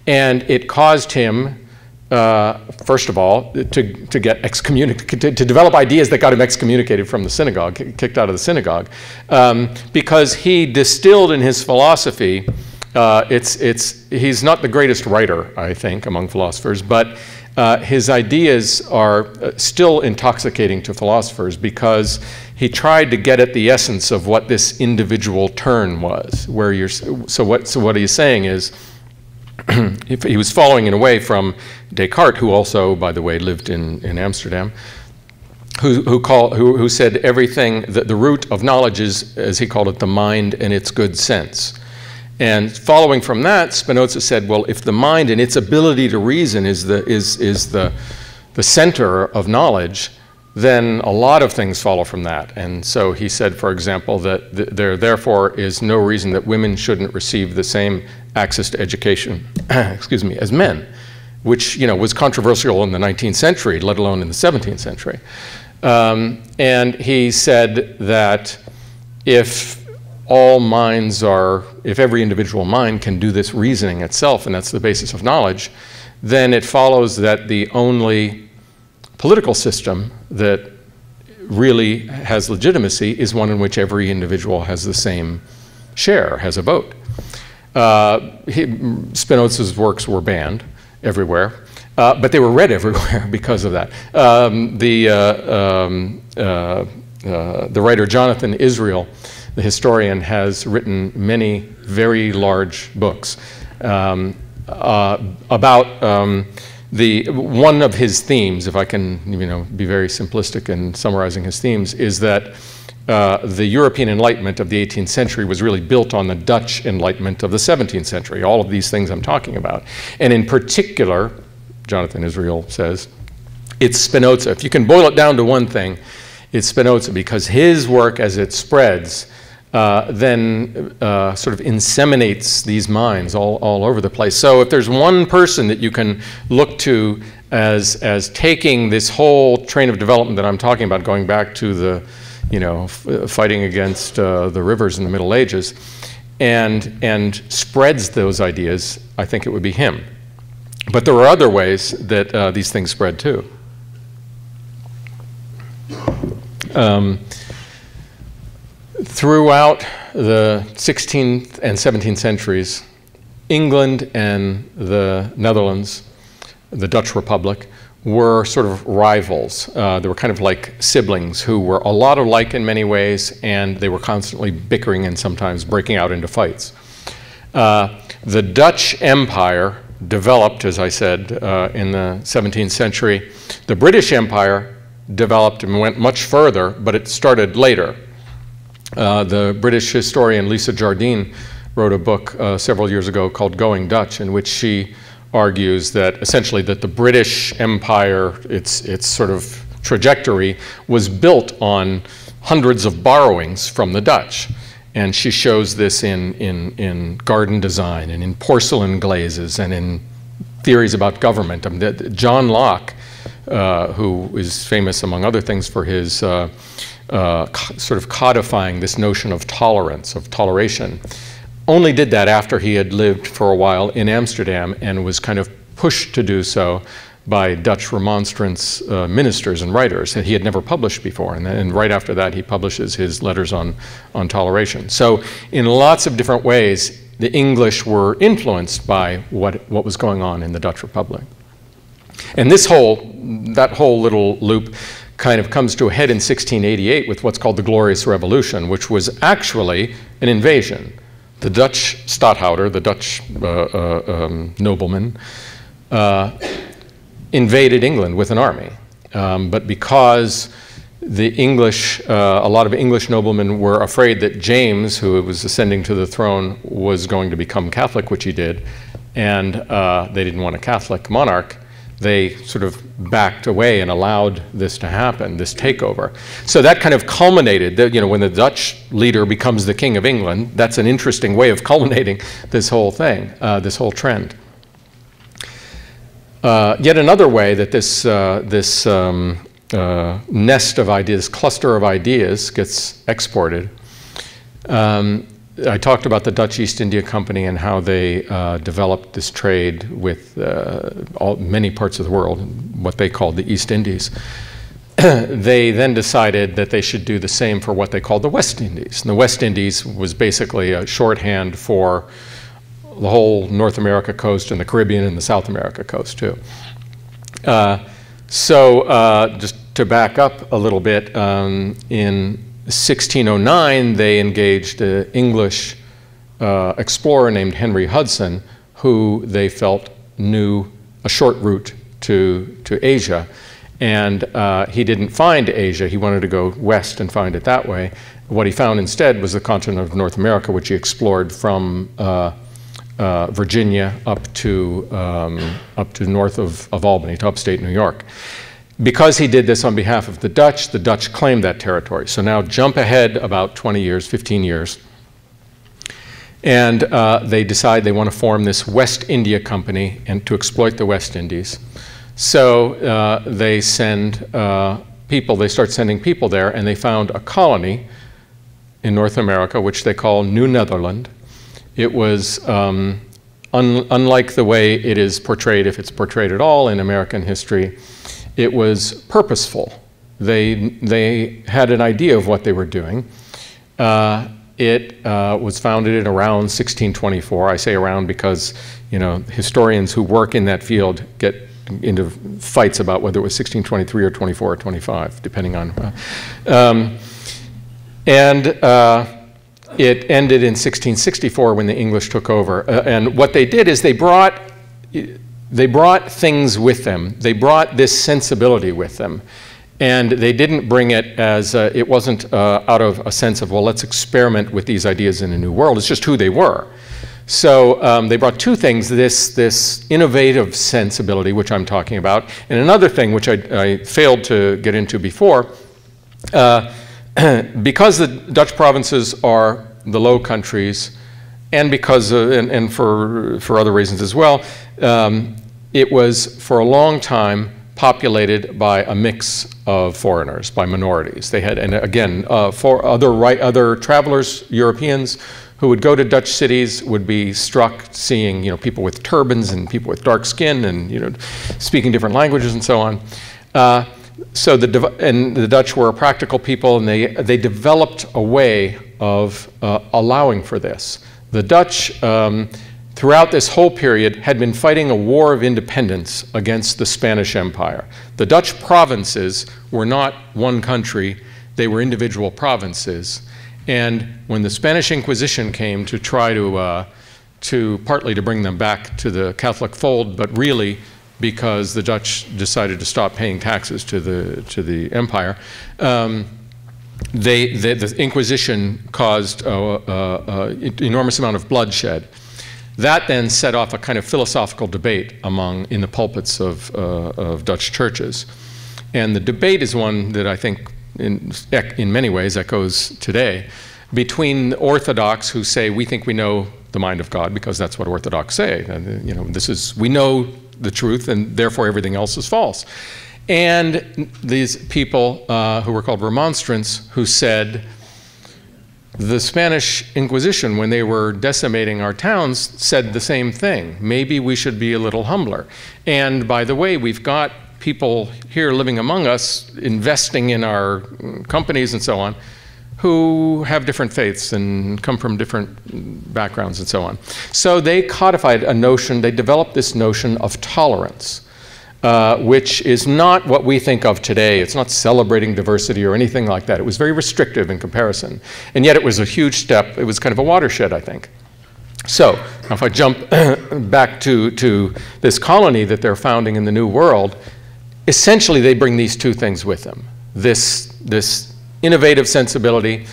And it caused him, first of all, to get excommunicated, to develop ideas that got him excommunicated from the synagogue, kicked out of the synagogue, because he distilled in his philosophy, he's not the greatest writer, I think, among philosophers, but his ideas are still intoxicating to philosophers, because he tried to get at the essence of what this individual turn was. Where you're, so what he's saying is, he was following in a way from Descartes, who also, by the way, lived in Amsterdam, who said everything, the root of knowledge is, as he called it, the mind and its good sense. And following from that, Spinoza said, well, if the mind and its ability to reason is the center of knowledge, then a lot of things follow from that. And so he said, for example, that there therefore is no reason that women shouldn't receive the same access to education, excuse me, as men, which, you know, was controversial in the 19th century, let alone in the 17th century. And he said that if every individual mind can do this reasoning itself, and that's the basis of knowledge, then it follows that the only political system that really has legitimacy is one in which every individual has the same share, has a vote. Spinoza's works were banned everywhere, but they were read everywhere because of that. The writer Jonathan Israel, the historian, has written many very large books about one of his themes, if I can, you know, be very simplistic in summarizing his themes, is that the European Enlightenment of the 18th century was really built on the Dutch Enlightenment of the 17th century, all of these things I'm talking about. And in particular, Jonathan Israel says, it's Spinoza. If you can boil it down to one thing, it's Spinoza, because his work, as it spreads, then sort of inseminates these minds all over the place. So if there's one person that you can look to as taking this whole train of development that I'm talking about, going back to the, you know, fighting against the rivers in the Middle Ages, and spreads those ideas, I think it would be him. But there are other ways that these things spread too. Throughout the 16th and 17th centuries, England and the Netherlands, the Dutch Republic, were sort of rivals. They were kind of like siblings who were a lot alike in many ways, and they were constantly bickering and sometimes breaking out into fights. The Dutch Empire developed, as I said, in the 17th century. The British Empire developed and went much further, but it started later. The British historian Lisa Jardine wrote a book several years ago called Going Dutch, in which she argues that essentially that the British Empire, its sort of trajectory, was built on hundreds of borrowings from the Dutch. And she shows this in garden design and in porcelain glazes and in theories about government. I mean, John Locke, who is famous among other things for his sort of codifying this notion of tolerance, of toleration, only did that after he had lived for a while in Amsterdam and was kind of pushed to do so by Dutch Remonstrance ministers and writers that he had never published before. And right after that, he publishes his letters on toleration. So in lots of different ways, the English were influenced by what was going on in the Dutch Republic. And that whole little loop kind of comes to a head in 1688 with what's called the Glorious Revolution, which was actually an invasion. The Dutch stadhouder, the Dutch nobleman, invaded England with an army. But because the English, a lot of English noblemen were afraid that James, who was ascending to the throne, was going to become Catholic, which he did, and they didn't want a Catholic monarch, they sort of backed away and allowed this to happen, this takeover. So that kind of culminated, when the Dutch leader becomes the King of England, that's an interesting way of culminating this whole thing, this whole trend. Yet another way that this nest of ideas, cluster of ideas gets exported. I talked about the Dutch East India Company and how they developed this trade with many parts of the world, what they called the East Indies. They then decided that they should do the same for what they called the West Indies. And the West Indies was basically a shorthand for the whole North America coast and the Caribbean and the South America coast too. Just to back up a little bit, in 1609 they engaged an English explorer named Henry Hudson, who they felt knew a short route to Asia. And he didn't find Asia. He wanted to go west and find it that way. What he found instead was the continent of North America, which he explored from Virginia up to north of Albany, to upstate New York. Because he did this on behalf of the Dutch claimed that territory. So now jump ahead about 20 years, 15 years, and they decide they want to form this West India Company and to exploit the West Indies. So they send people, they start sending people there, and they found a colony in North America, which they call New Netherland. It was, unlike the way it is portrayed, if it's portrayed at all in American history, it was purposeful. They had an idea of what they were doing. It was founded in around 1624. I say around because, historians who work in that field get into fights about whether it was 1623 or 24 or 25, depending on. It ended in 1664 when the English took over. And what they did is they brought things with them. They brought this sensibility with them. And they didn't bring it as, it wasn't out of a sense of, well, let's experiment with these ideas in a new world. It's just who they were. So they brought two things, this innovative sensibility, which I'm talking about, and another thing, which I failed to get into before. Because the Dutch provinces are the Low Countries, and because and for other reasons as well, it was for a long time populated by a mix of foreigners, by minorities. They had, and again, for other travelers, Europeans, who would go to Dutch cities would be struck seeing, people with turbans and people with dark skin and, speaking different languages and so on. So the Dutch were a practical people, and they developed a way of allowing for this. The Dutch, throughout this whole period, had been fighting a war of independence against the Spanish Empire. The Dutch provinces were not one country, they were individual provinces. And when the Spanish Inquisition came to try to partly to bring them back to the Catholic fold, but really because the Dutch decided to stop paying taxes to the empire, the Inquisition caused an enormous amount of bloodshed. That then set off a kind of philosophical debate in the pulpits of Dutch churches. And the debate is one that I think in many ways echoes today, between Orthodox who say, we think we know the mind of God, because that's what Orthodox say. You know, we know the truth, and therefore everything else is false. And these people who were called Remonstrants, who said, the Spanish Inquisition, when they were decimating our towns, said the same thing. Maybe we should be a little humbler. And by the way, we've got people here living among us, investing in our companies and so on, who have different faiths and come from different backgrounds and so on. So they codified a notion, they developed this notion of tolerance, which is not what we think of today. It's not celebrating diversity or anything like that. It was very restrictive in comparison. And yet it was a huge step. It was kind of a watershed, I think. So now if I jump back to this colony that they're founding in the New World, essentially they bring these two things with them. This innovative sensibility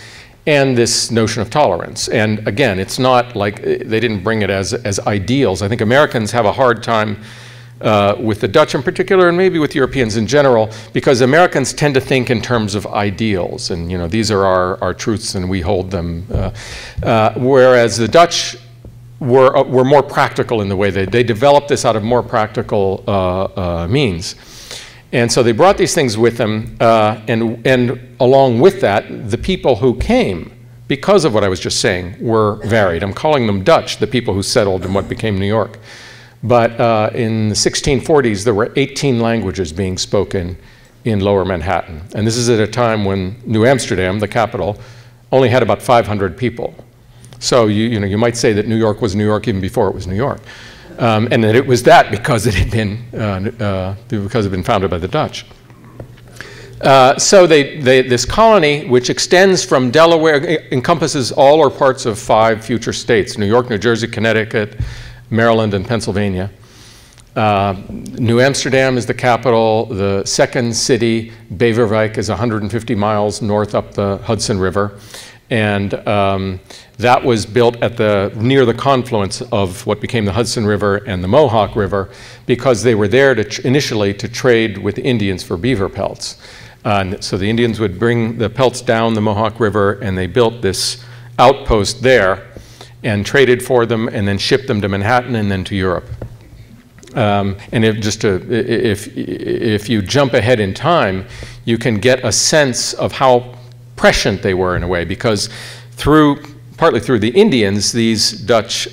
and this notion of tolerance. And again, it's not like they didn't bring it as ideals. I think Americans have a hard time with the Dutch in particular, and maybe with Europeans in general, because Americans tend to think in terms of ideals, and you know, these are our truths and we hold them. Whereas the Dutch were more practical in the way they developed this out of more practical means. And so they brought these things with them, and along with that, the people who came, because of what I was just saying, were varied. I'm calling them Dutch, the people who settled in what became New York. But in the 1640s, there were 18 languages being spoken in Lower Manhattan. And this is at a time when New Amsterdam, the capital, only had about 500 people. So you might say that New York was New York even before it was New York. And that it was that because it had been founded by the Dutch. So this colony, which extends from Delaware, encompasses all or parts of 5 future states: New York, New Jersey, Connecticut, Maryland, and Pennsylvania. New Amsterdam is the capital. The second city, Beverwijk, is 150 miles north up the Hudson River. And that was built near the confluence of what became the Hudson River and the Mohawk River, because they were there initially to trade with the Indians for beaver pelts. So the Indians would bring the pelts down the Mohawk River, and they built this outpost there and traded for them and then shipped them to Manhattan and then to Europe. And if you jump ahead in time, you can get a sense of how prescient they were in a way, because partly through the Indians, these Dutch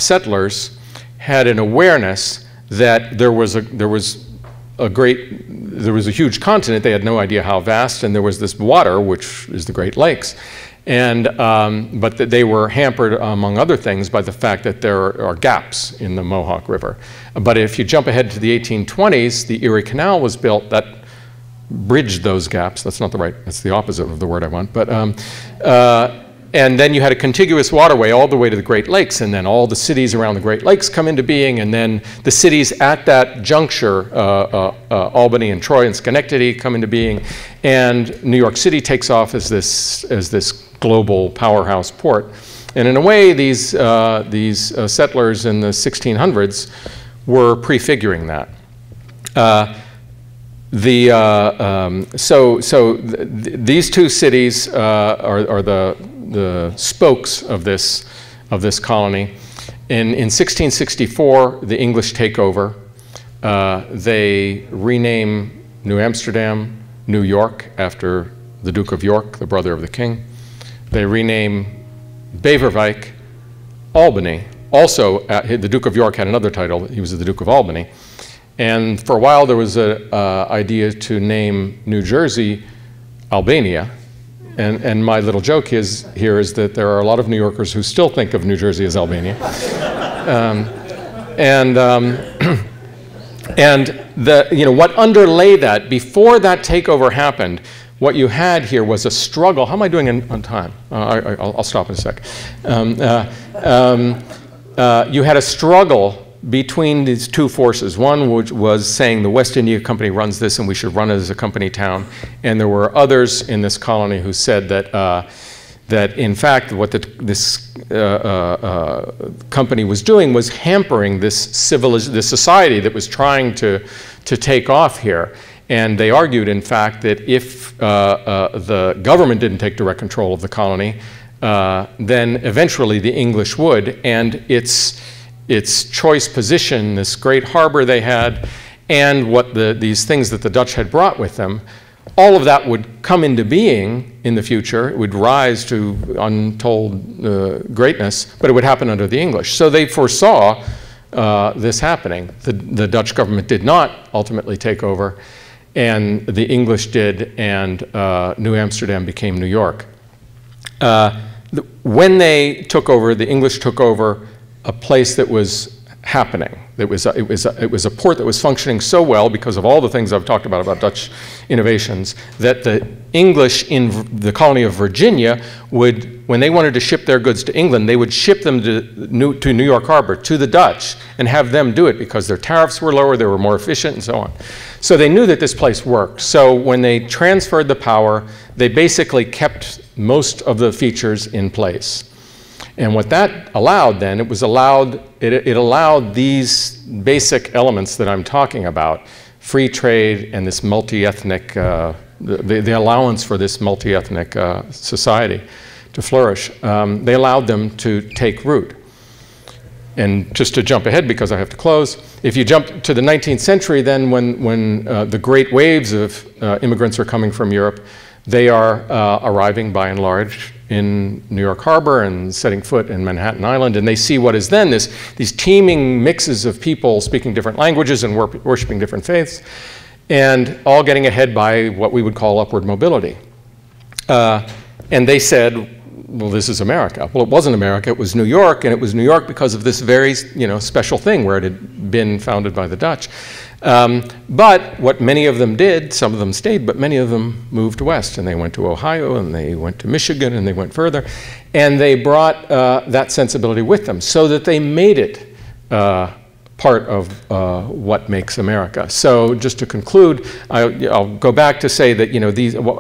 settlers had an awareness that there was a huge continent. They had no idea how vast, and there was this water, which is the Great Lakes. And, but that they were hampered, among other things, by the fact that there are gaps in the Mohawk River. But if you jump ahead to the 1820s, the Erie Canal was built that bridged those gaps. That's not the right, that's the opposite of the word I want. But, and then you had a contiguous waterway all the way to the Great Lakes, and then all the cities around the Great Lakes come into being, and then the cities at that juncture, Albany and Troy and Schenectady, come into being, and New York City takes off as this global powerhouse port. And in a way, these settlers in the 1600s were prefiguring that. These two cities are the spokes of this colony. In 1664, the English take over. They rename New Amsterdam New York after the Duke of York, the brother of the king. They rename Beverwijk Albany. Also, the Duke of York had another title. He was the Duke of Albany. And for a while, there was an idea to name New Jersey Albania, and my little joke here is that there are a lot of New Yorkers who still think of New Jersey as Albania. And what underlay that, before that takeover happened, what you had here was a struggle. How am I doing on time? I'll stop in a sec. You had a struggle between these two forces. One which was saying the West India Company runs this and we should run it as a company town. And there were others in this colony who said that in fact what this company was doing was hampering this society that was trying to take off here. And they argued, in fact, that if the government didn't take direct control of the colony, then eventually the English would, and its choice position, this great harbor they had, and what these things that the Dutch had brought with them, all of that would come into being in the future. It would rise to untold greatness, but it would happen under the English. So they foresaw this happening. The Dutch government did not ultimately take over, and the English did, and New Amsterdam became New York. When they took over, the English took over a place that was happening. It was a port that was functioning so well because of all the things I've talked about Dutch innovations, that the English in the colony of Virginia would, when they wanted to ship their goods to England, they would ship them to New York Harbor, to the Dutch, and have them do it because their tariffs were lower, they were more efficient, and so on. So they knew that this place worked. So when they transferred the power, they basically kept most of the features in place. And what that allowed then, it allowed these basic elements that I'm talking about, free trade and this multi-ethnic, the allowance for this multi-ethnic society to flourish. They allowed them to take root. And just to jump ahead, because I have to close, if you jump to the 19th century, then when the great waves of immigrants are coming from Europe, they are arriving by and large in New York Harbor and setting foot in Manhattan Island, and they see what is then these teeming mixes of people speaking different languages and worshiping different faiths, and all getting ahead by what we would call upward mobility. And they said, well, this is America. Well, it wasn't America, it was New York, and it was New York because of this very special thing where it had been founded by the Dutch. But what many of them did, some of them stayed, but many of them moved west, and they went to Ohio, and they went to Michigan, and they went further, and they brought that sensibility with them so that they made it part of what makes America. So just to conclude, I'll go back to say that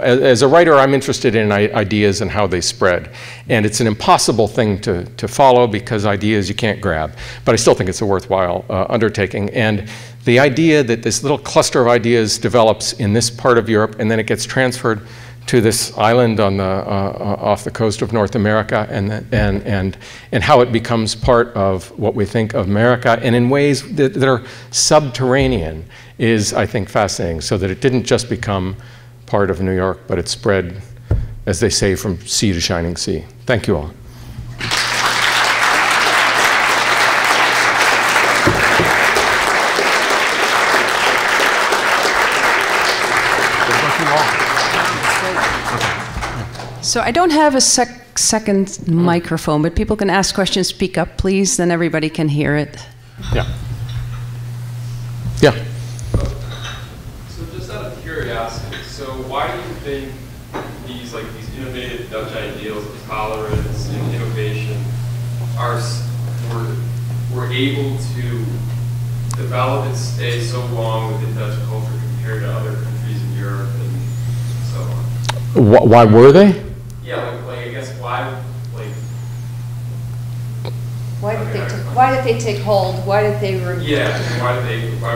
as a writer, I'm interested in ideas and how they spread. And it's an impossible thing to follow because ideas you can't grab. But I still think it's a worthwhile undertaking. And the idea that this little cluster of ideas develops in this part of Europe and then it gets transferred to this island on off the coast of North America, and how it becomes part of what we think of America, and in ways that are subterranean, is, I think, fascinating. So that it didn't just become part of New York, but it spread, as they say, from sea to shining sea. Thank you all. So I don't have a second microphone, but people can ask questions, speak up, please, then everybody can hear it. Yeah. Yeah. So just out of curiosity, so why do you think these innovative Dutch ideals of tolerance and innovation were able to develop and stay so long within Dutch culture compared to other countries in Europe and so on? Why were they? Yeah, I guess why Why did they take hold? Why did they? Yeah, why were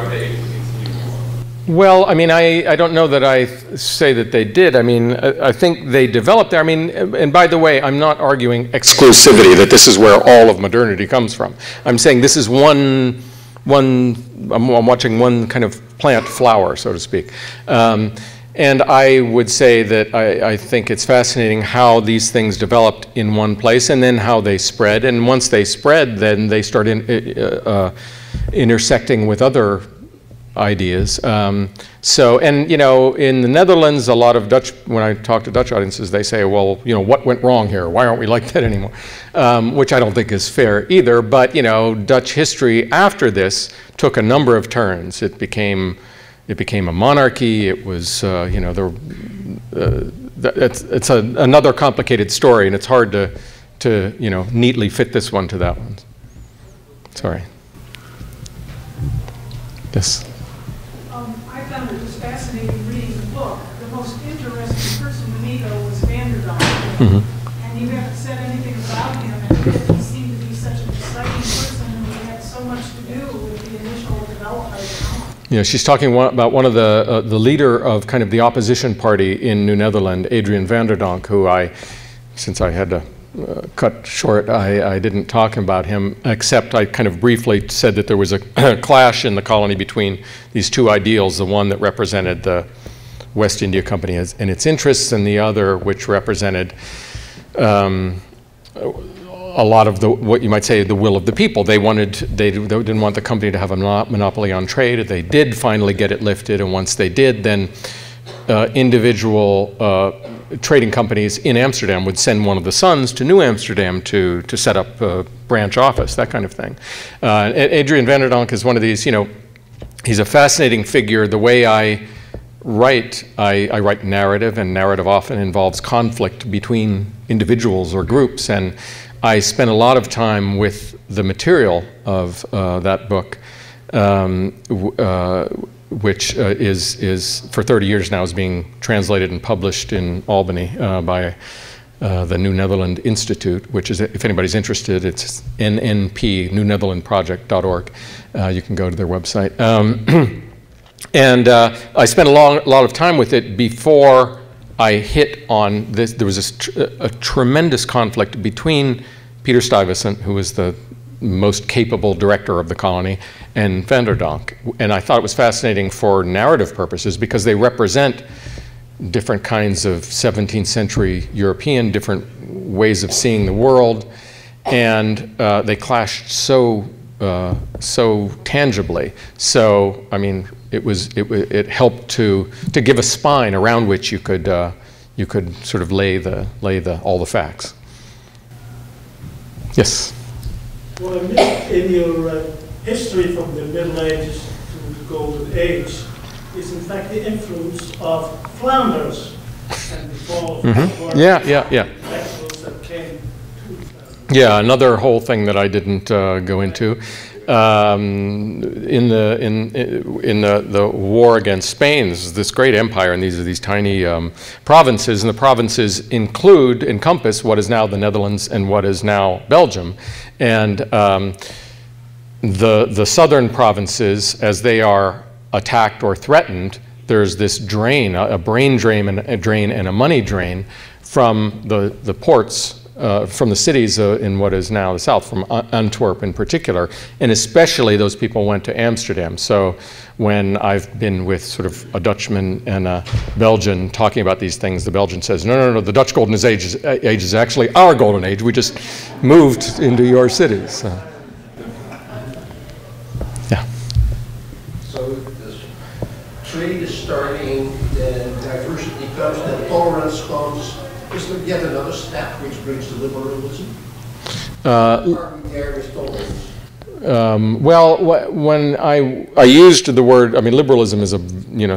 they able to continue on? Well, I mean, I don't know that I say that they did. I mean, I think they developed there. I mean, and by the way, I'm not arguing exclusivity, that this is where all of modernity comes from. I'm saying this is I'm watching one kind of plant flower, so to speak. And I would say that I think it's fascinating how these things developed in one place and then how they spread. And once they spread, then they start intersecting with other ideas. So, and you know, in the Netherlands, a lot of Dutch, when I talk to Dutch audiences, they say, well, you know, what went wrong here? Why aren't we like that anymore? Which I don't think is fair either. But, you know, Dutch history after this took a number of turns. It became a monarchy. It was, you know, it's another complicated story, and it's hard to you know, neatly fit this one to that one. Sorry. Yes. I found it was fascinating reading the book. The most interesting person to me, though, was Vandenberg. Mm-hmm. And you haven't said anything about him, and he seemed to be such an exciting person, and he had so much to do with the initial development. Yeah, she's talking about one of the leader of kind of the opposition party in New Netherland, DeVries-Vanderkooy, who since I had to cut short, I didn't talk about him, except I kind of briefly said that there was a clash in the colony between these two ideals, the one that represented the West India Company and its interests, and the other which represented a lot of what you might say the will of the people. They didn't want the company to have a monopoly on trade. They did finally get it lifted, and once they did, then individual trading companies in Amsterdam would send one of the sons to New Amsterdam to set up a branch office, that kind of thing. DeVries-Vanderkooy is one of these, you know, he's a fascinating figure. The way I write narrative, and narrative often involves conflict between individuals or groups, and I spent a lot of time with the material of that book, which is for 30 years now is being translated and published in Albany by the New Netherland Institute, which is, if anybody's interested, it's nnp, newnetherlandproject.org. You can go to their website. And I spent a lot of time with it before I hit on this. There was a tremendous conflict between Peter Stuyvesant, who was the most capable director of the colony, and Vanderkooy. And I thought it was fascinating for narrative purposes because they represent different kinds of 17th century European, different ways of seeing the world, and they clashed so tangibly. So, I mean, it helped to give a spine around which you could sort of lay all the facts. Yes. What I missed in your history from the Middle Ages to the Golden Age is in fact the influence of Flanders and the fall of that came to yeah, another whole thing that I didn't go into. In the war against Spain, this is this great empire, and these are these tiny provinces, and the provinces encompass what is now the Netherlands and what is now Belgium. And the southern provinces, as they are attacked or threatened, there's this drain, a brain drain and a money drain from the ports, from the cities in what is now the south, from Antwerp in particular, and especially those people went to Amsterdam. So when I've been with sort of a Dutchman and a Belgian talking about these things, the Belgian says, no, the Dutch golden age is actually our golden age. We just moved into your cities. Yeah. So this trade is starting, then diversity comes, then tolerance comes. Is there yet another step which brings to liberalism? Are we there with tolerance? Well, when I used the word, I mean, liberalism is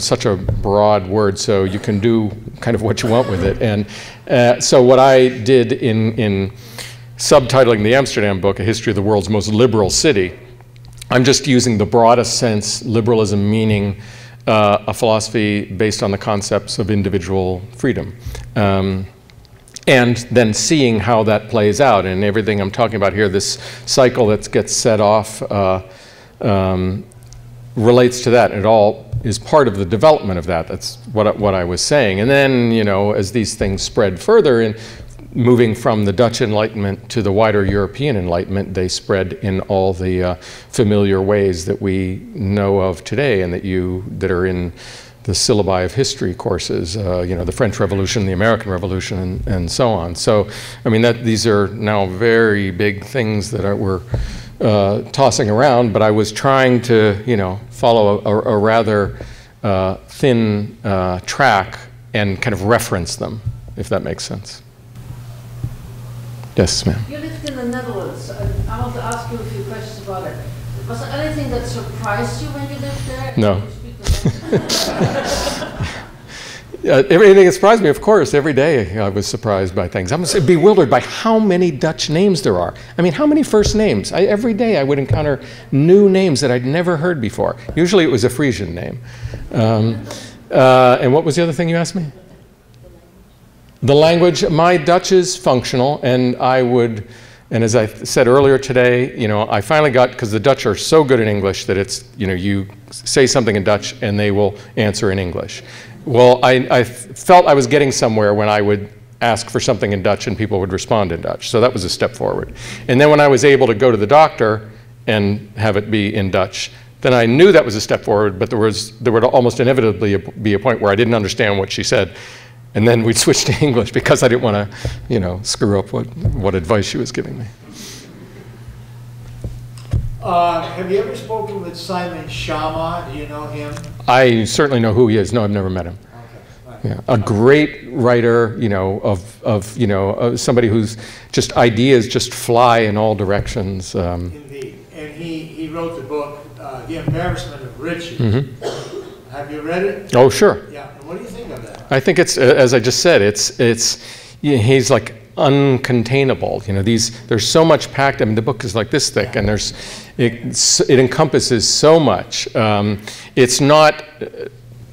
such a broad word, so you can do kind of what you want with it. And so what I did in subtitling the Amsterdam book, A History of the World's Most Liberal City, I'm just using the broadest sense, liberalism meaning a philosophy based on the concepts of individual freedom. And then seeing how that plays out, and everything I'm talking about here, this cycle that gets set off relates to that. It all is part of the development of that. That's what I was saying. And then, as these things spread further, and moving from the Dutch Enlightenment to the wider European Enlightenment, they spread in all the familiar ways that we know of today, and that are in the syllabi of history courses, the French Revolution, the American Revolution, and so on. So, I mean, these are now very big things that we're tossing around, but I was trying to, you know, follow a rather thin track and kind of reference them, if that makes sense. Yes, ma'am. You lived in the Netherlands, and I want to ask you a few questions about it. Was there anything that surprised you when you lived there? No. Did you speak the language? Everything that surprised me, of course. Every day I was surprised by things. I was bewildered by how many Dutch names there are. I mean, how many first names? Every day I would encounter new names that I'd never heard before. Usually it was a Frisian name. And what was the other thing you asked me? The language. My Dutch is functional, and I would, and as I said earlier today, you know, I finally got, because the Dutch are so good in English that it's, you know, you say something in Dutch and they will answer in English. Well, I felt I was getting somewhere when I would ask for something in Dutch and people would respond in Dutch. So that was a step forward. And then when I was able to go to the doctor and have it be in Dutch, then I knew that was a step forward, but there would almost inevitably be a point where I didn't understand what she said. And then we'd switch to English because I didn't want to, you know, screw up what advice she was giving me. Have you ever spoken with Simon Schama? Do you know him? I certainly know who he is. No, I've never met him. Okay. Yeah, a great writer, you know, of somebody whose just ideas just fly in all directions. Indeed, and he wrote the book, The Embarrassment of Riches. Mm-hmm. Have you read it? Oh, sure. Yeah. And what do you think of that? I think it's, as I just said, he's like uncontainable. You know, there's so much packed. I mean, the book is like this thick, and it encompasses so much. It's not.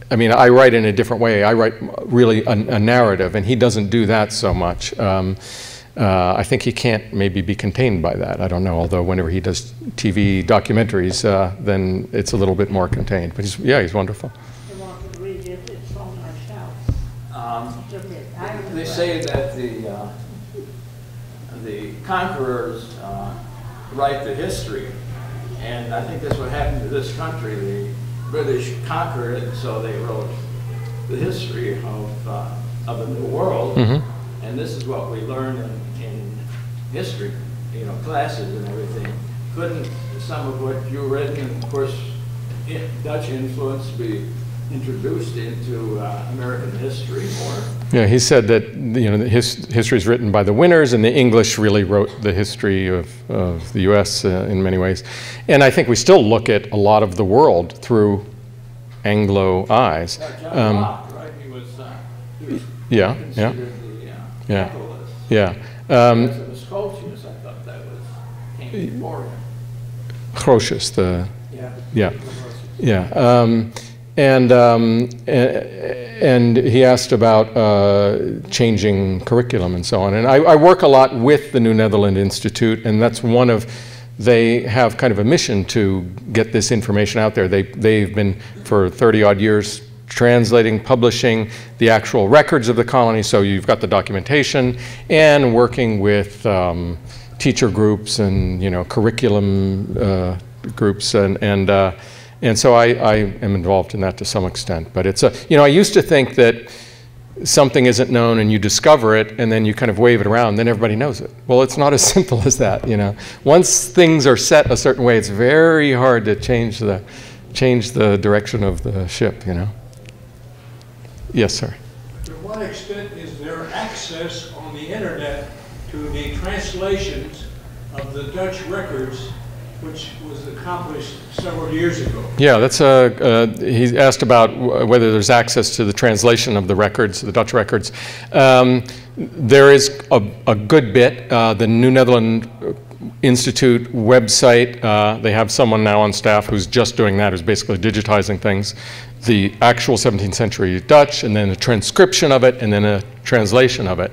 I mean, I write in a different way. I write really a narrative, and he doesn't do that so much. I think he can't maybe be contained by that. I don't know. Although whenever he does TV documentaries, then it's a little bit more contained. But he's wonderful. They say that the conquerors write the history, and I think that's what happened to this country. The British conquered it, so they wrote the history of the New World, Mm-hmm. and this is what we learn in history, you know, classes and everything. Couldn't some of what you read, and of course Dutch influence, be introduced into American history more? Yeah, he said that, you know, history is written by the winners, and the English really wrote the history of the U.S. In many ways. And I think we still look at a lot of the world through Anglo eyes. John Locke, right? He was yeah, considered the capitalist. Yeah. As it was Scotius, I thought that came before him. Grotius, and he asked about changing curriculum and so on. And I work a lot with the New Netherland Institute, and that's one of, they have kind of a mission to get this information out there. They've been, for 30-odd years, translating, publishing the actual records of the colony, so you've got the documentation, and working with teacher groups and, you know, curriculum groups, and so I am involved in that to some extent. But it's you know, I used to think that something isn't known and you discover it and then you kind of wave it around, then everybody knows it. Well, it's not as simple as that, you know. Once things are set a certain way, it's very hard to change the direction of the ship, you know. Yes, sir. To what extent is there access on the internet to the translations of the Dutch records, which was accomplished several years ago? Yeah, that's he asked about whether there's access to the translation of the records, the Dutch records. There is a good bit. The New Netherland Institute website, they have someone now on staff who's just doing that, who's basically digitizing things. The actual 17th century Dutch, and then a transcription of it, and then a translation of it.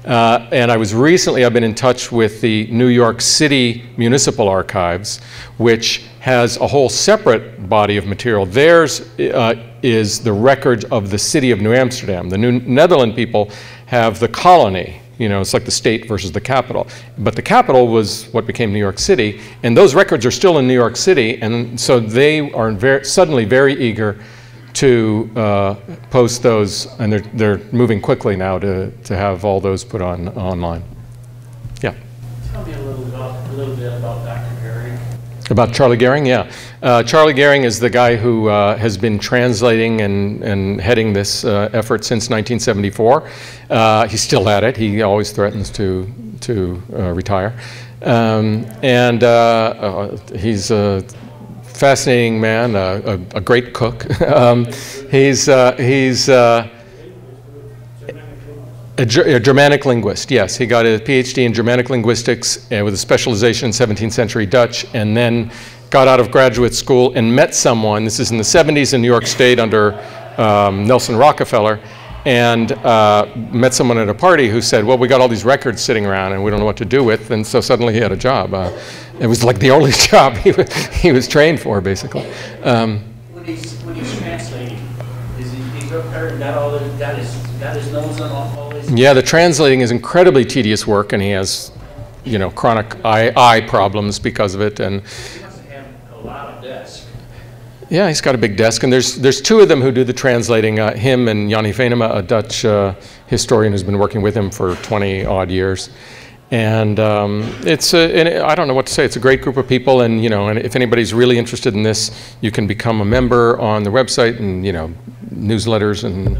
And I've been in touch with the New York City Municipal Archives, which has a whole separate body of material. Theirs is the records of the city of New Amsterdam. The New Netherland people have the colony. You know, it's like the state versus the capital. But the capital was what became New York City, and those records are still in New York City, and so they are suddenly very eager to post those, and they're moving quickly now to have all those put online. Yeah. Tell me a little bit about Dr. Perry. About Charlie Gehring, yeah. Charlie Gehring is the guy who has been translating and heading this effort since 1974. He's still at it. He always threatens to retire. He's a fascinating man, a great cook. He's a Germanic linguist, yes. He got a PhD in Germanic linguistics with a specialization in 17th century Dutch, and then got out of graduate school and met someone, this is in the 70s in New York State under Nelson Rockefeller, and met someone at a party who said, well, we got all these records sitting around and we don't know what to do with, and so suddenly he had a job. It was like the only job he was trained for, basically. When he's translating, is he got his nose on all this? Yeah, the translating is incredibly tedious work, and he has, you know, chronic eye problems because of it. And he must have a lot of desks. Yeah, he's got a big desk, and there's two of them who do the translating. Him and Jannie Venema, a Dutch historian who's been working with him for 20-odd years. And I don't know what to say. It's a great group of people, and you know, and if anybody's really interested in this, you can become a member on the website, and you know, newsletters and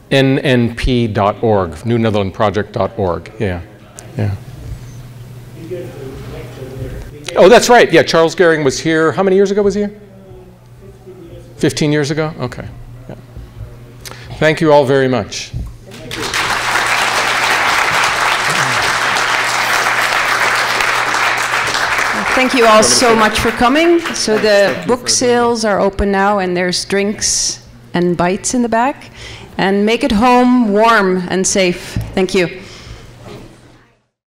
nnp.org, NewNetherlandProject.org. Yeah, yeah. Oh, that's right. Yeah, Charles Gehring was here. How many years ago was he here? 15 years ago. Okay. Yeah. Thank you all very much. Thank you all so much for coming. So the book sales are open now, and there's drinks and bites in the back. And make it home warm and safe. Thank you.